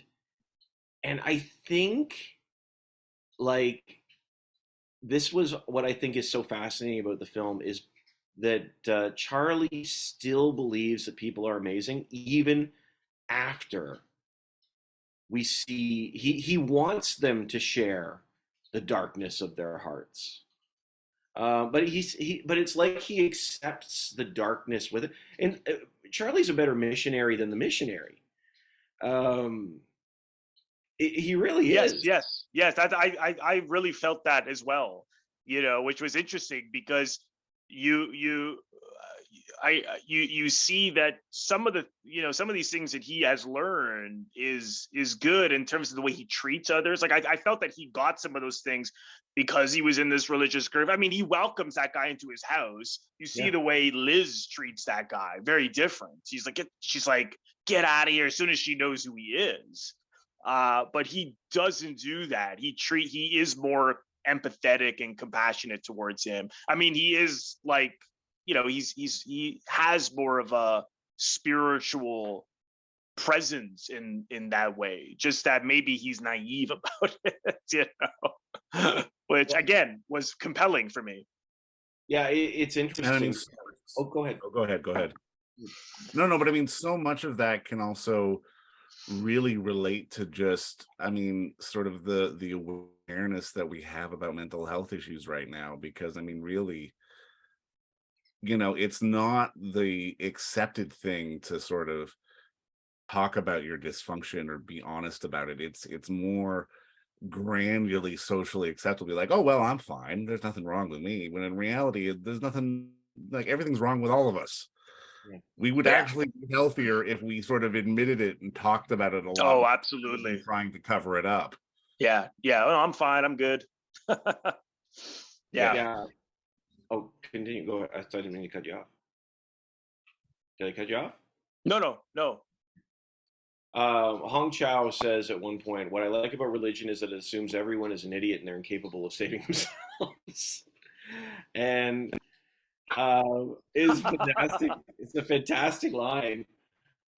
A: I think, like, this was what I think is so fascinating about the film, is that Charlie still believes that people are amazing even after we see he wants them to share the darkness of their hearts. But it's like he accepts the darkness with it. And Charlie's a better missionary than the missionary. He really is.
C: Yes. I really felt that as well. Which was interesting, because you see that some of these things that he has learned is good in terms of the way he treats others. Like I felt that he got some of those things because he was in this religious group. I mean, he welcomes that guy into his house. You see the way Liz treats that guy, very different. She's like, get out of here as soon as she knows who he is. But he doesn't do that. He is more empathetic and compassionate towards him. I mean, he is like, he has more of a spiritual presence in that way, just that maybe he's naive about it, which again was compelling for me.
A: Yeah, it's interesting.
B: I mean,
A: go ahead.
B: Go ahead. No, but I mean, so much of that can also really relate to just, I mean, sort of the awareness that we have about mental health issues right now, because I mean, really, it's not the accepted thing to sort of talk about your dysfunction or be honest about it. It's more granularly socially acceptable, like, oh well, I'm fine, there's nothing wrong with me, when in reality there's nothing, like everything's wrong with all of us. We would actually be healthier if we sort of admitted it and talked about it a lot.
C: Oh, absolutely.
B: Trying to cover it up.
C: Yeah. Oh, I'm fine, I'm good.
A: Yeah. Oh, continue. Go ahead. I didn't mean to cut you off. Did I cut you off?
C: No.
A: Hong Chow says at one point, what I like about religion is that it assumes everyone is an idiot and they're incapable of saving themselves. And is fantastic. It's a fantastic line.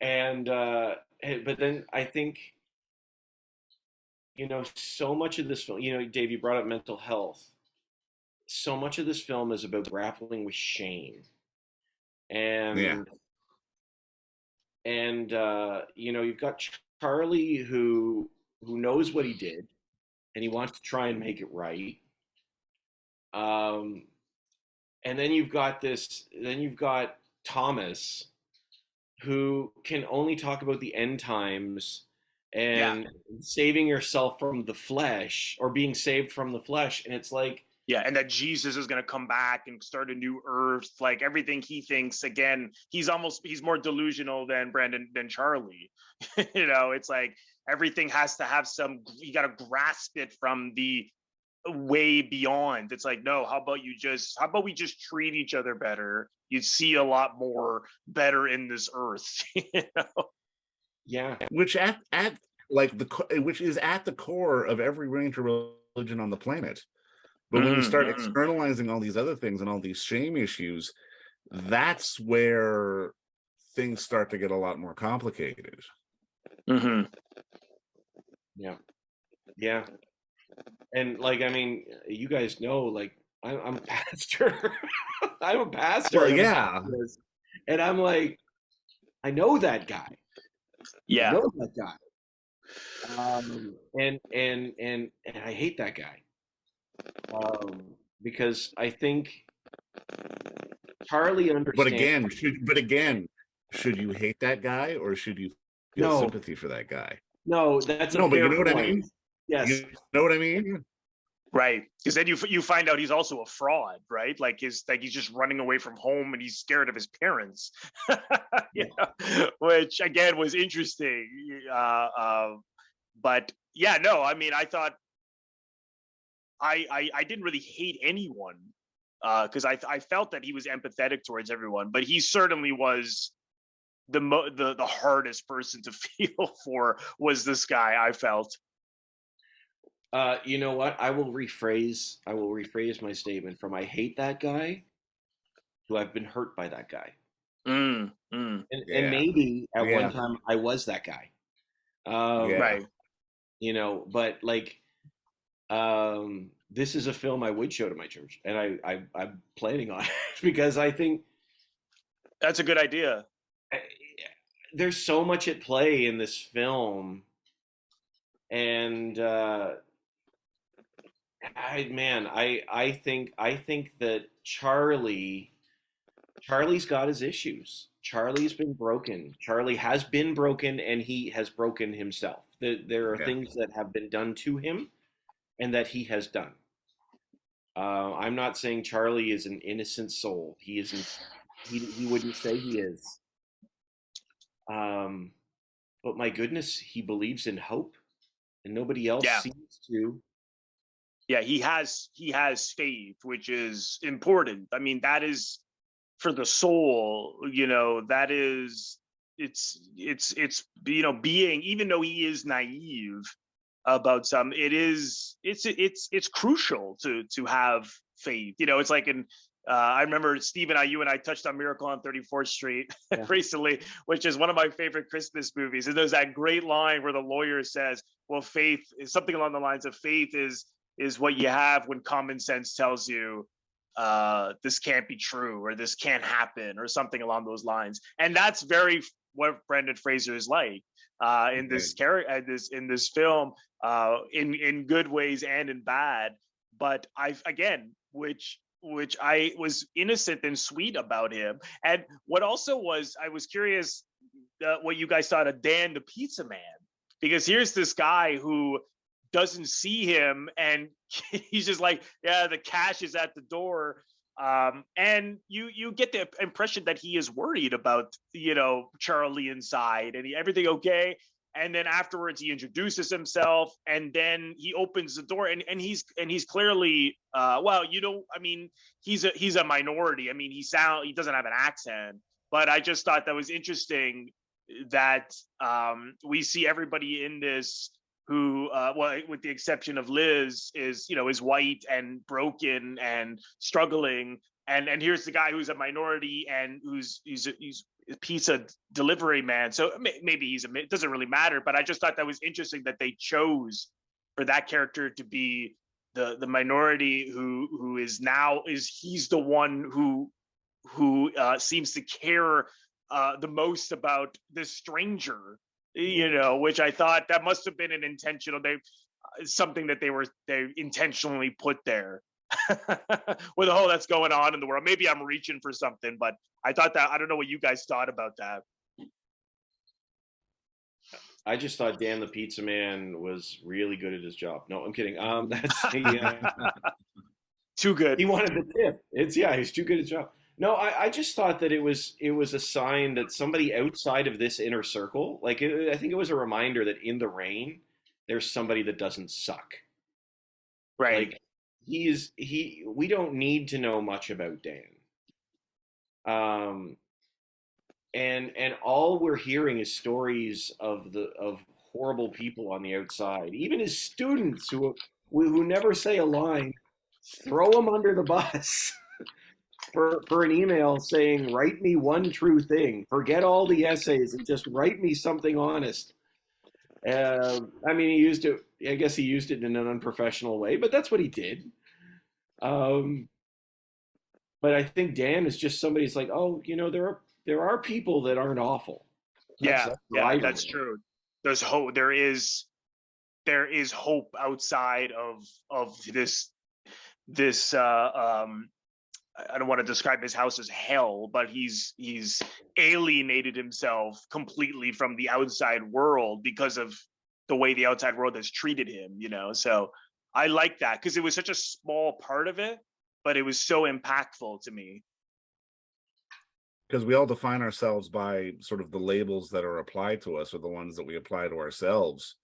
A: And but then I think, so much of this film, Dave, you brought up mental health. so much of this film is about grappling with shame,
B: Yeah.
A: and you know, you've got Charlie who knows what he did and he wants to try and make it right. Um, and then you've got Thomas who can only talk about the end times
C: Yeah.
A: and saving yourself from the flesh or being saved from the flesh. And it's like,
C: Yeah, and that Jesus is going to come back and start a new earth. Like everything he thinks, again, he's more delusional than Charlie. You know, it's like everything has to have you got to grasp it from the way beyond. It's like, no, how about we just treat each other better? You'd see a lot more better in this earth. You know?
A: yeah,
B: Which which is at the core of every Ranger religion on the planet. But when you start externalizing all these other things and all these shame issues, that's where things start to get a lot more complicated.
C: Mm-hmm.
A: Yeah. And like, I mean, you guys know, like, I'm a pastor. I'm a pastor.
B: Well, yeah.
A: And I'm like, I know that guy.
C: Yeah.
A: I know that guy. And I hate that guy. Because I think Charlie understands.
B: But again, should you hate that guy or should you feel sympathy for that guy?
A: No, that's
B: but you know what I mean?
A: Yes.
B: You know what I mean?
C: Right, because then you find out he's also a fraud, right? Like he's just running away from home and he's scared of his parents, you know? Which again was interesting. But yeah, no, I mean, I thought I didn't really hate anyone because I felt that he was empathetic towards everyone, but he certainly was the hardest person to feel for was this guy. I felt.
A: You know what? I will rephrase my statement from I hate that guy to I've been hurt by that guy. And maybe at one time I was that guy.
C: Right.
A: You know, but like this is a film I would show to my church, and I'm planning on it because I think
C: that's a good idea.
A: There's so much at play in this film, and I think that Charlie's got his issues. Charlie's been broken. Charlie has been broken, and he has broken himself. There are things that have been done to him, and that he has done. I'm not saying Charlie is an innocent soul. He isn't. He wouldn't say he is. But my goodness, he believes in hope, and nobody else seems to.
C: Yeah, he has faith, which is important. I mean, that is for the soul, you know, that is it's you know, being, even though he is naive about some, it's crucial to have faith. You know, it's like I remember Steve and you and I touched on Miracle on 34th Street recently, which is one of my favorite Christmas movies. And there's that great line where the lawyer says, well, faith is something along the lines of faith is what you have when common sense tells you this can't be true or this can't happen or something along those lines. And that's very what Brendan Fraser is like in this character, in this film, in good ways and in bad. But which I was innocent and sweet about him. And what also was, I was curious what you guys thought of Dan the Pizza Man, because here's this guy who doesn't see him and he's just like, yeah, the cash is at the door. And you get the impression that he is worried about, you know, Charlie inside and everything okay. And then afterwards he introduces himself and then he opens the door and he's clearly well, you know, I mean, he's a minority. I mean, he doesn't have an accent, but I just thought that was interesting that we see everybody in this who well, with the exception of Liz, is white and broken and struggling, and here's the guy who's a minority and he's a pizza delivery man. So maybe it doesn't really matter, but I just thought that was interesting that they chose for that character to be the minority who is now he's the one who seems to care the most about this stranger, which I thought that must have been an intentional something that they intentionally put there with the whole that's going on in the world. Maybe I'm reaching for something, but I thought that, I don't know what you guys thought about that.
A: I just thought Dan the Pizza Man was really good at his job. No, I'm kidding.
C: Too good.
A: He wanted the tip. He's too good at his job. No, I just thought that it was a sign that somebody outside of this inner circle, I think it was a reminder that in the rain, there's somebody that doesn't suck.
C: Right.
A: We don't need to know much about Dan. And all we're hearing is stories of horrible people on the outside. Even his students who never say a line, throw them under the bus for an email saying, "Write me one true thing. Forget all the essays and just write me something honest." He used it. I guess he used it in an unprofessional way, but that's what he did. But I think Dan is just somebody who's like, oh, there are people that aren't awful.
C: That's true. There's hope. There is hope outside of this. I don't want to describe his house as hell, but he's alienated himself completely from the outside world because of the way the outside world has treated him. So I like that because it was such a small part of it, but it was so impactful to me.
B: Because we all define ourselves by sort of the labels that are applied to us or the ones that we apply to ourselves,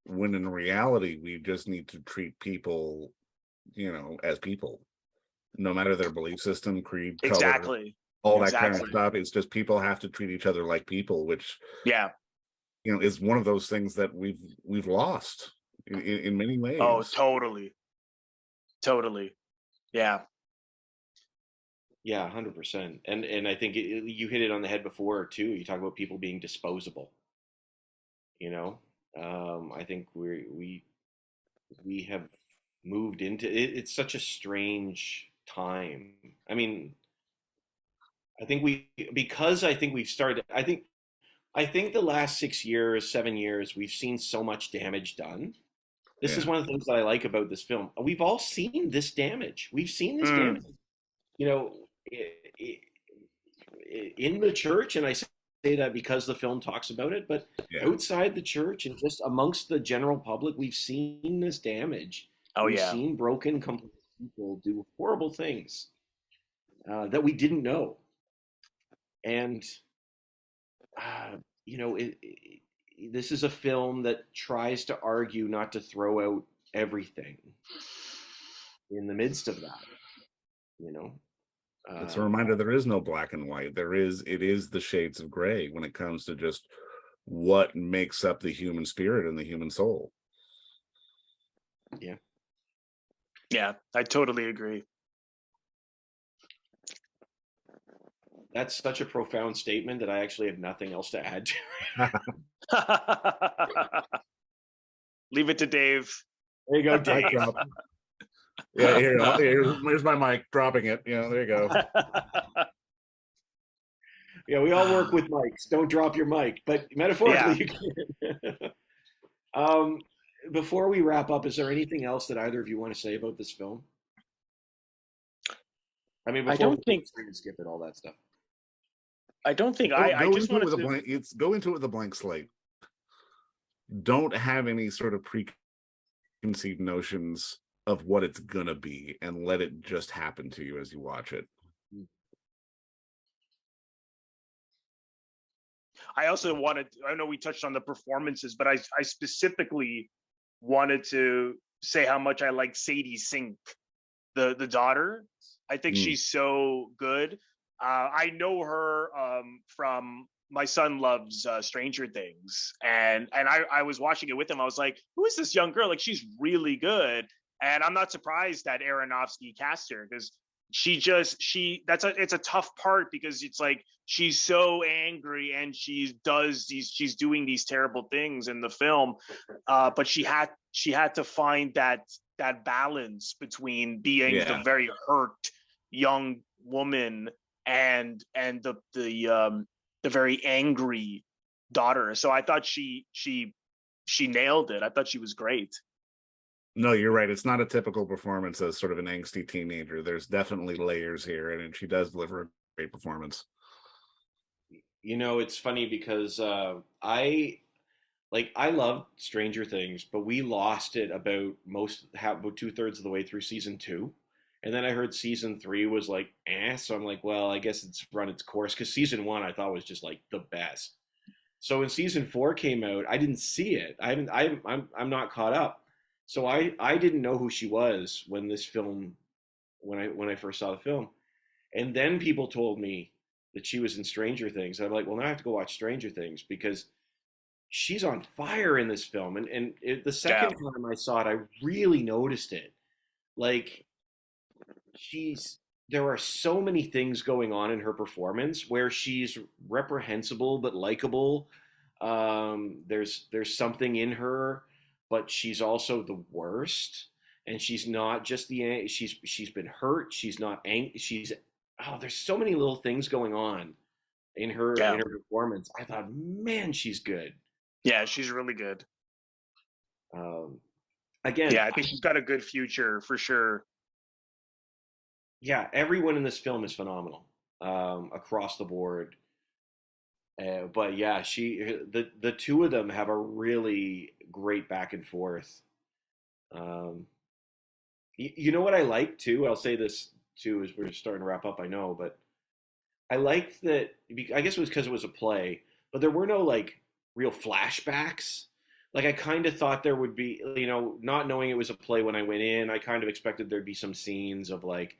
B: when in reality, we just need to treat people, as people, no matter their belief system, creed, color,
C: exactly,
B: all that kind of stuff. It's just people have to treat each other like people, which, is one of those things that we've lost in many ways.
C: Oh, totally. Yeah.
A: Yeah, 100%. And I think you hit it on the head before too. You talk about people being disposable. I think we have moved into it. It's such a strange time. I think we've started. I think the last 6 years, 7 years, we've seen so much damage done. This is one of the things that I like about this film. We've all seen this damage. We've seen this damage. In the church, and I say that because the film talks about it, but outside the church and just amongst the general public, we've seen this damage. We've seen broken, complete people do horrible things that we didn't know. And, this is a film that tries to argue not to throw out everything in the midst of that,
B: It's a reminder there is no black and white. It is the shades of gray when it comes to just what makes up the human spirit and the human soul.
A: Yeah.
C: Yeah, I totally agree.
A: That's such a profound statement that I actually have nothing else to add to it.
C: Leave it to Dave.
A: There you go, Dave.
B: Yeah, here's my mic, dropping it. There you go.
A: Yeah, we all work with mics. Don't drop your mic, but metaphorically, you can. Before we wrap up, is there anything else that either of you want to say about this film?
C: I don't think
A: skip it, all that stuff.
C: I don't think I just want to
B: go into it with a blank slate. Don't have any sort of preconceived notions of what it's gonna be, and let it just happen to you as you watch it.
C: I also wanted, I know we touched on the performances, but I specifically wanted to say how much I like Sadie Sink, the daughter. I think she's so good. I know her from my son loves Stranger Things, and I was watching it with him. I was like, who is this young girl? Like, she's really good. And I'm not surprised that Aronofsky cast her, because it's a tough part, because it's like she's so angry and she's doing these terrible things in the film, but she had to find that balance between being the
B: Yeah.
C: very hurt young woman and the very angry daughter. So I thought she nailed it. I thought she was great.
B: No, you're right. It's not a typical performance as sort of an angsty teenager. There's definitely layers here, and she does deliver a great performance.
A: You know, it's funny because I love Stranger Things, but we lost it about 2/3 of the way through season two, and then I heard season three was like so I'm like, well, I guess it's run its course because season one I thought was just like the best. So when season four came out, I didn't see it. I haven't. I'm not caught up. So I didn't know who she was when this film when I first saw the film, and then people told me that she was in Stranger Things. I'm like, well, now I have to go watch Stranger Things because she's on fire in this film. The
C: Yeah.
A: second time I saw it, I really noticed it. Like she's there are so many things going on in her performance where she's reprehensible but likable. There's something in her, but she's also the worst. And she's not just she's been hurt. She's not she's there's so many little things going on in
C: Yeah.
A: her performance. I thought, man, she's good.
C: Yeah, she's really good.
A: Um, Again,
C: Yeah, I think she's got a good future for sure.
A: yeah, everyone in this film is phenomenal across the board. But yeah, the two of them have a really great back and forth. Um, you know what I like too? I'll say this too as we're starting to wrap up. I know, but I liked that. I guess it was because it was a play, but there were no like real flashbacks. Like I kind of thought there would be, not knowing it was a play when I went in, I kind of expected there'd be some scenes of like,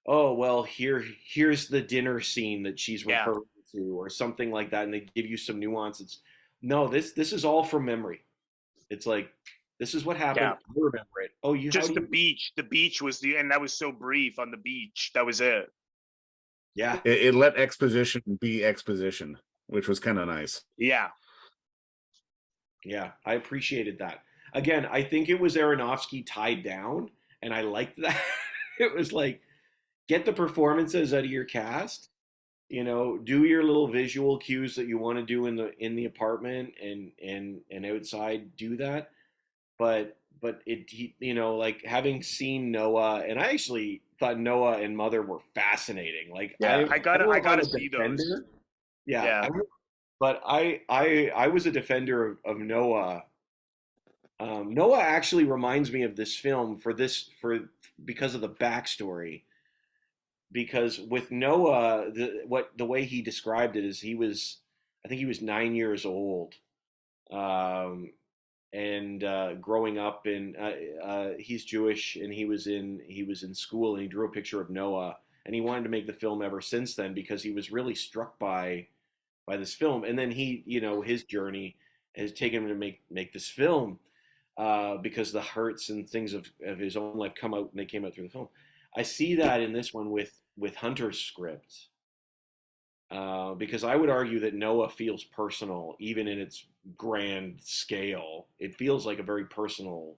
A: oh well, here's the dinner scene that she's
C: Yeah.
A: referring to, or something like that, and they give you some nuances. No, this is all from memory. It's like this is what happened.
C: Yeah.
A: I remember it. Oh, how
C: Just
A: do
C: the
A: you?
C: beach. The beach was and that was so brief on the beach. That was it.
A: Yeah,
B: It let exposition be exposition, which was kind of nice.
C: Yeah.
A: yeah, I appreciated that. Again, I think it was Aronofsky tied down, and I liked that. It was like get the performances out of your cast, do your little visual cues that you want to do in the apartment and outside, do that. But like having seen Noah, and I actually thought Noah and Mother were fascinating. Like
C: Yeah. I
A: don't know if I'm
C: gotta
A: a
C: see those.
A: defender. Yeah,
C: Yeah.
A: but I was a defender of Noah. Noah actually reminds me of this film because of the backstory. Because with Noah, the way he described it is I think he was 9 years old, um, and growing up in he's Jewish, and he was in school, and he drew a picture of Noah, and he wanted to make the film ever since then because he was really struck by this film, and then his journey has taken him to make this film because the hurts and things of his own life come out, and they came out through the film. I see that in this one with Hunter's script, because I would argue that Noah feels personal, even in its grand scale. It feels like a very personal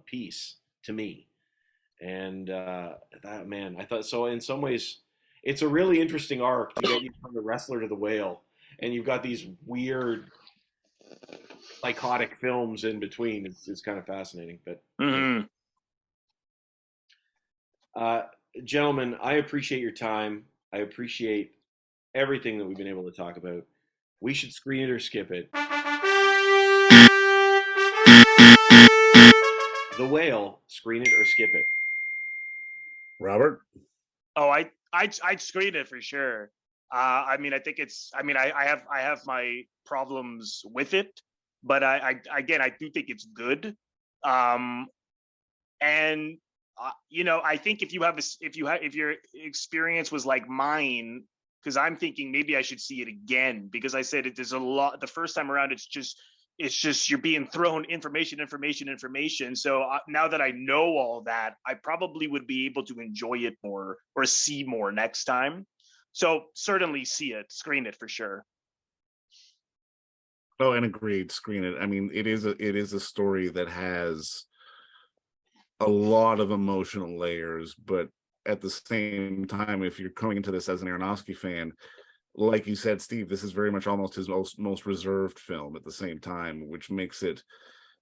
A: piece to me, and that man, I thought so. In some ways, it's a really interesting arc to get you from the wrestler to the whale, and you've got these weird psychotic films in between. It's kind of fascinating, but.
C: Hmm.
A: Uh, Gentlemen, I appreciate your time. I appreciate everything that we've been able to talk about. We should screen it or skip it. The Whale, screen it or skip it.
B: Robert?
C: Oh, I'd screen it for sure. I mean, I think it's. I mean, I have my problems with it, but again, I do think it's good. Um, and I think if you have if your experience was like mine, because I'm thinking maybe I should see it again, because I said there's a lot the first time around. It's just you're being thrown information. So now that I know all that, I probably would be able to enjoy it more or see more next time. So certainly screen it for sure.
B: Oh, and agreed, screen it. I mean, it is a story that has a lot of emotional layers, but at the same time, if you're coming into this as an Aronofsky fan, like you said, Steve, this is very much almost his most reserved film at the same time, which makes it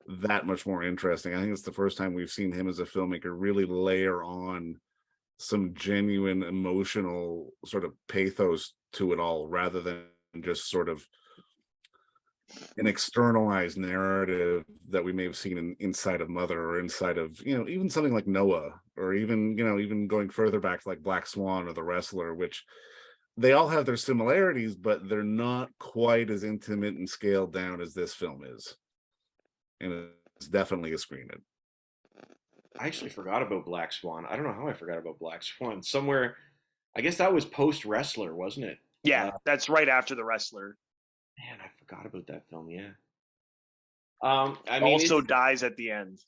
B: that much more interesting. I think it's the first time we've seen him as a filmmaker really layer on some genuine emotional sort of pathos to it all, rather than just sort of an externalized narrative that we may have seen inside of Mother, or inside of, even something like Noah, or even, even going further back to like Black Swan or The Wrestler, which they all have their similarities, but they're not quite as intimate and scaled down as this film is. And it's definitely a screen it.
A: I actually forgot about Black Swan. I don't know how I forgot about Black Swan. Somewhere, I guess that was post Wrestler, wasn't it?
C: Yeah, that's right after The Wrestler.
A: Man, I forgot about that film. Yeah.
C: I mean, also dies at the end.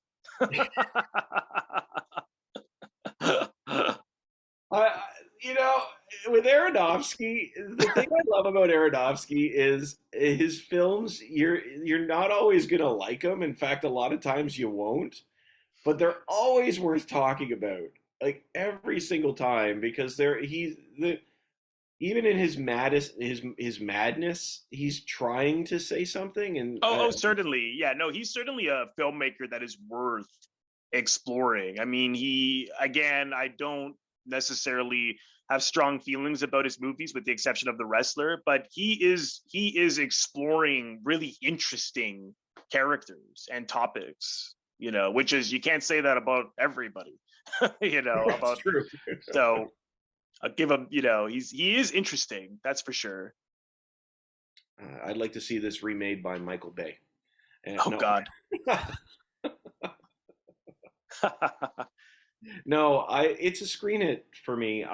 A: With Aronofsky, the thing I love about Aronofsky is his films. You're not always gonna like them. In fact, a lot of times you won't. But they're always worth talking about, like every single time, because even in his madness, he's trying to say something. And
C: certainly, yeah, no, he's certainly a filmmaker that is worth exploring. I mean, I don't necessarily have strong feelings about his movies, with the exception of The Wrestler, but he is exploring really interesting characters and topics. Which is, you can't say that about everybody.
A: That's true.
C: So I'll give him. He is interesting. That's for sure.
A: I'd like to see this remade by Michael Bay.
C: God.
A: No, it's a screen it for me.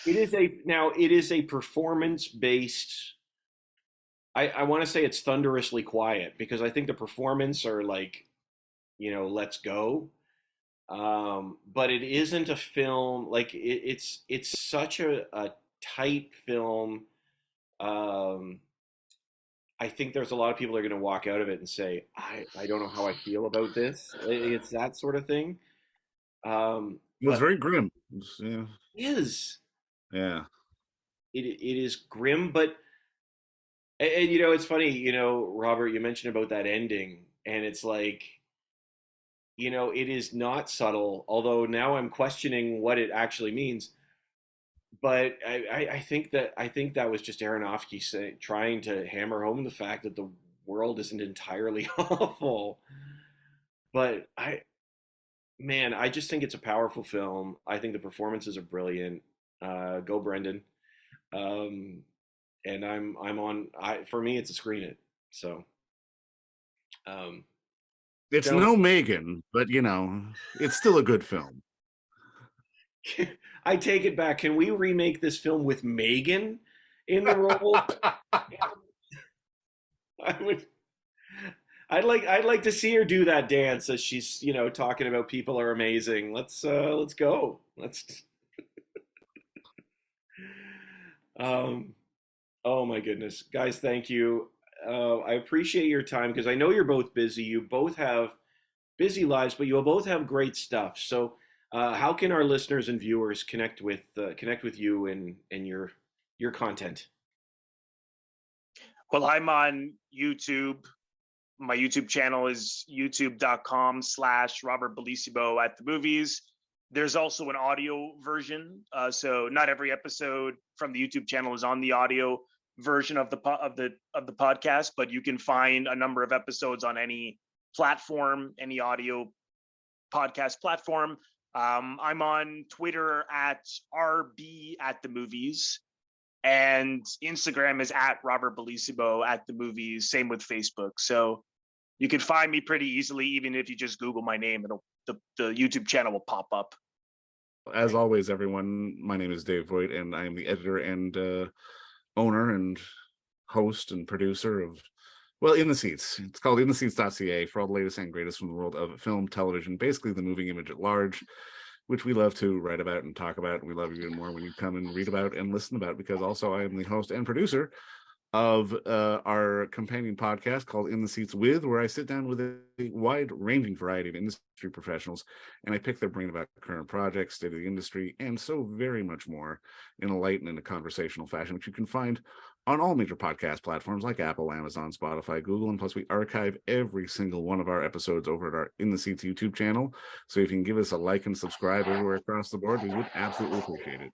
A: It is a performance based. I want to say it's thunderously quiet, because I think the performance are like, let's go. But it isn't a film like it's such a tight film. I think there's a lot of people that are going to walk out of it and say, I don't know how I feel about this. It's that sort of thing.
B: It was very grim.
A: It is.
B: Yeah.
A: It is grim, but. And it's funny, Robert, you mentioned about that ending, and it's like, it is not subtle, although now I'm questioning what it actually means. But I think that was just Aronofsky trying to hammer home the fact that the world isn't entirely awful. But I just think it's a powerful film. I think the performances are brilliant. Go Brendan. And I'm on. For me, it's a screen it. So,
B: it's no Megan, but it's still a good film.
A: I take it back. Can we remake this film with Megan in the role? I'd like to see her do that dance as she's talking about people are amazing. Let's go. Oh my goodness, guys, thank you. I appreciate your time, because I know you're both busy. You both have busy lives, but you both have great stuff. So, how can our listeners and viewers connect with you and your content?
C: Well, I'm on YouTube. My YouTube channel is youtube.com/Robert Bellissimo at the movies. There's also an audio version, so not every episode from the YouTube channel is on the audio version of the podcast, but you can find a number of episodes on any platform, any audio podcast platform. I'm on Twitter at RB at the movies, and Instagram is at Robert Bellissimo at the movies. Same with Facebook. So you can find me pretty easily, even if you just Google my name. The YouTube channel will pop up.
B: As always, everyone, my name is Dave Voigt, and I am the editor and owner and host and producer of, In the Seats. It's called intheseats.ca for all the latest and greatest from the world of film, television, basically the moving image at large, which we love to write about and talk about. And we love you even more when you come and read about and listen about, because also I am the host and producer of our companion podcast called In the Seats With, where I sit down with a wide-ranging variety of industry professionals, and I pick their brain about current projects, state of the industry, and so very much more in a light and in a conversational fashion, which you can find on all major podcast platforms like Apple, Amazon, Spotify, Google, and plus we archive every single one of our episodes over at our In the Seats YouTube channel. So if you can give us a like and subscribe everywhere across the board, we would absolutely appreciate it.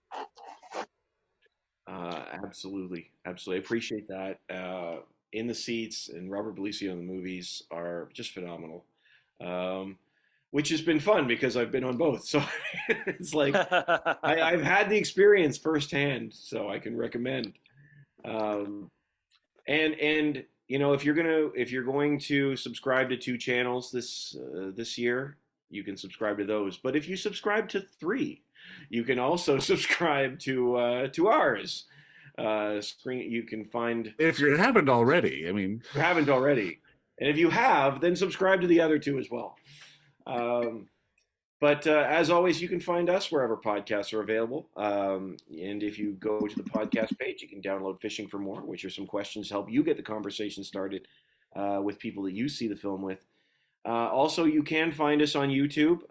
A: Absolutely. I appreciate that. In the Seats and Robert Bellissimo in the movies are just phenomenal, which has been fun because I've been on both. So it's like I've had the experience firsthand, so I can recommend. And you know, if you're going to subscribe to 2 channels this year, you can subscribe to those. But if you subscribe to 3, you can also subscribe to ours. You can find,
B: if you haven't already. I mean,
A: if you haven't already, and if you have, then subscribe to the other 2 as well. But as always, you can find us wherever podcasts are available. And if you go to the podcast page, you can download Fishing for More, which are some questions to help you get the conversation started with people that you see the film with. Also, you can find us on YouTube.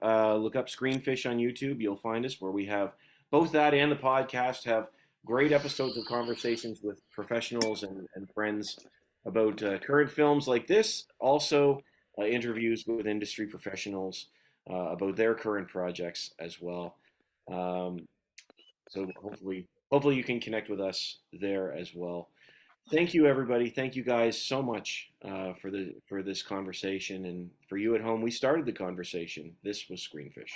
A: Look up Screenfish on YouTube. You'll find us, where we have both that and the podcast have great episodes of conversations with professionals and friends about current films like this. Also, interviews with industry professionals about their current projects as well. So hopefully you can connect with us there as well. Thank you, everybody. Thank you guys so much for this conversation, and for you at home. We started the conversation. This was Screenfish.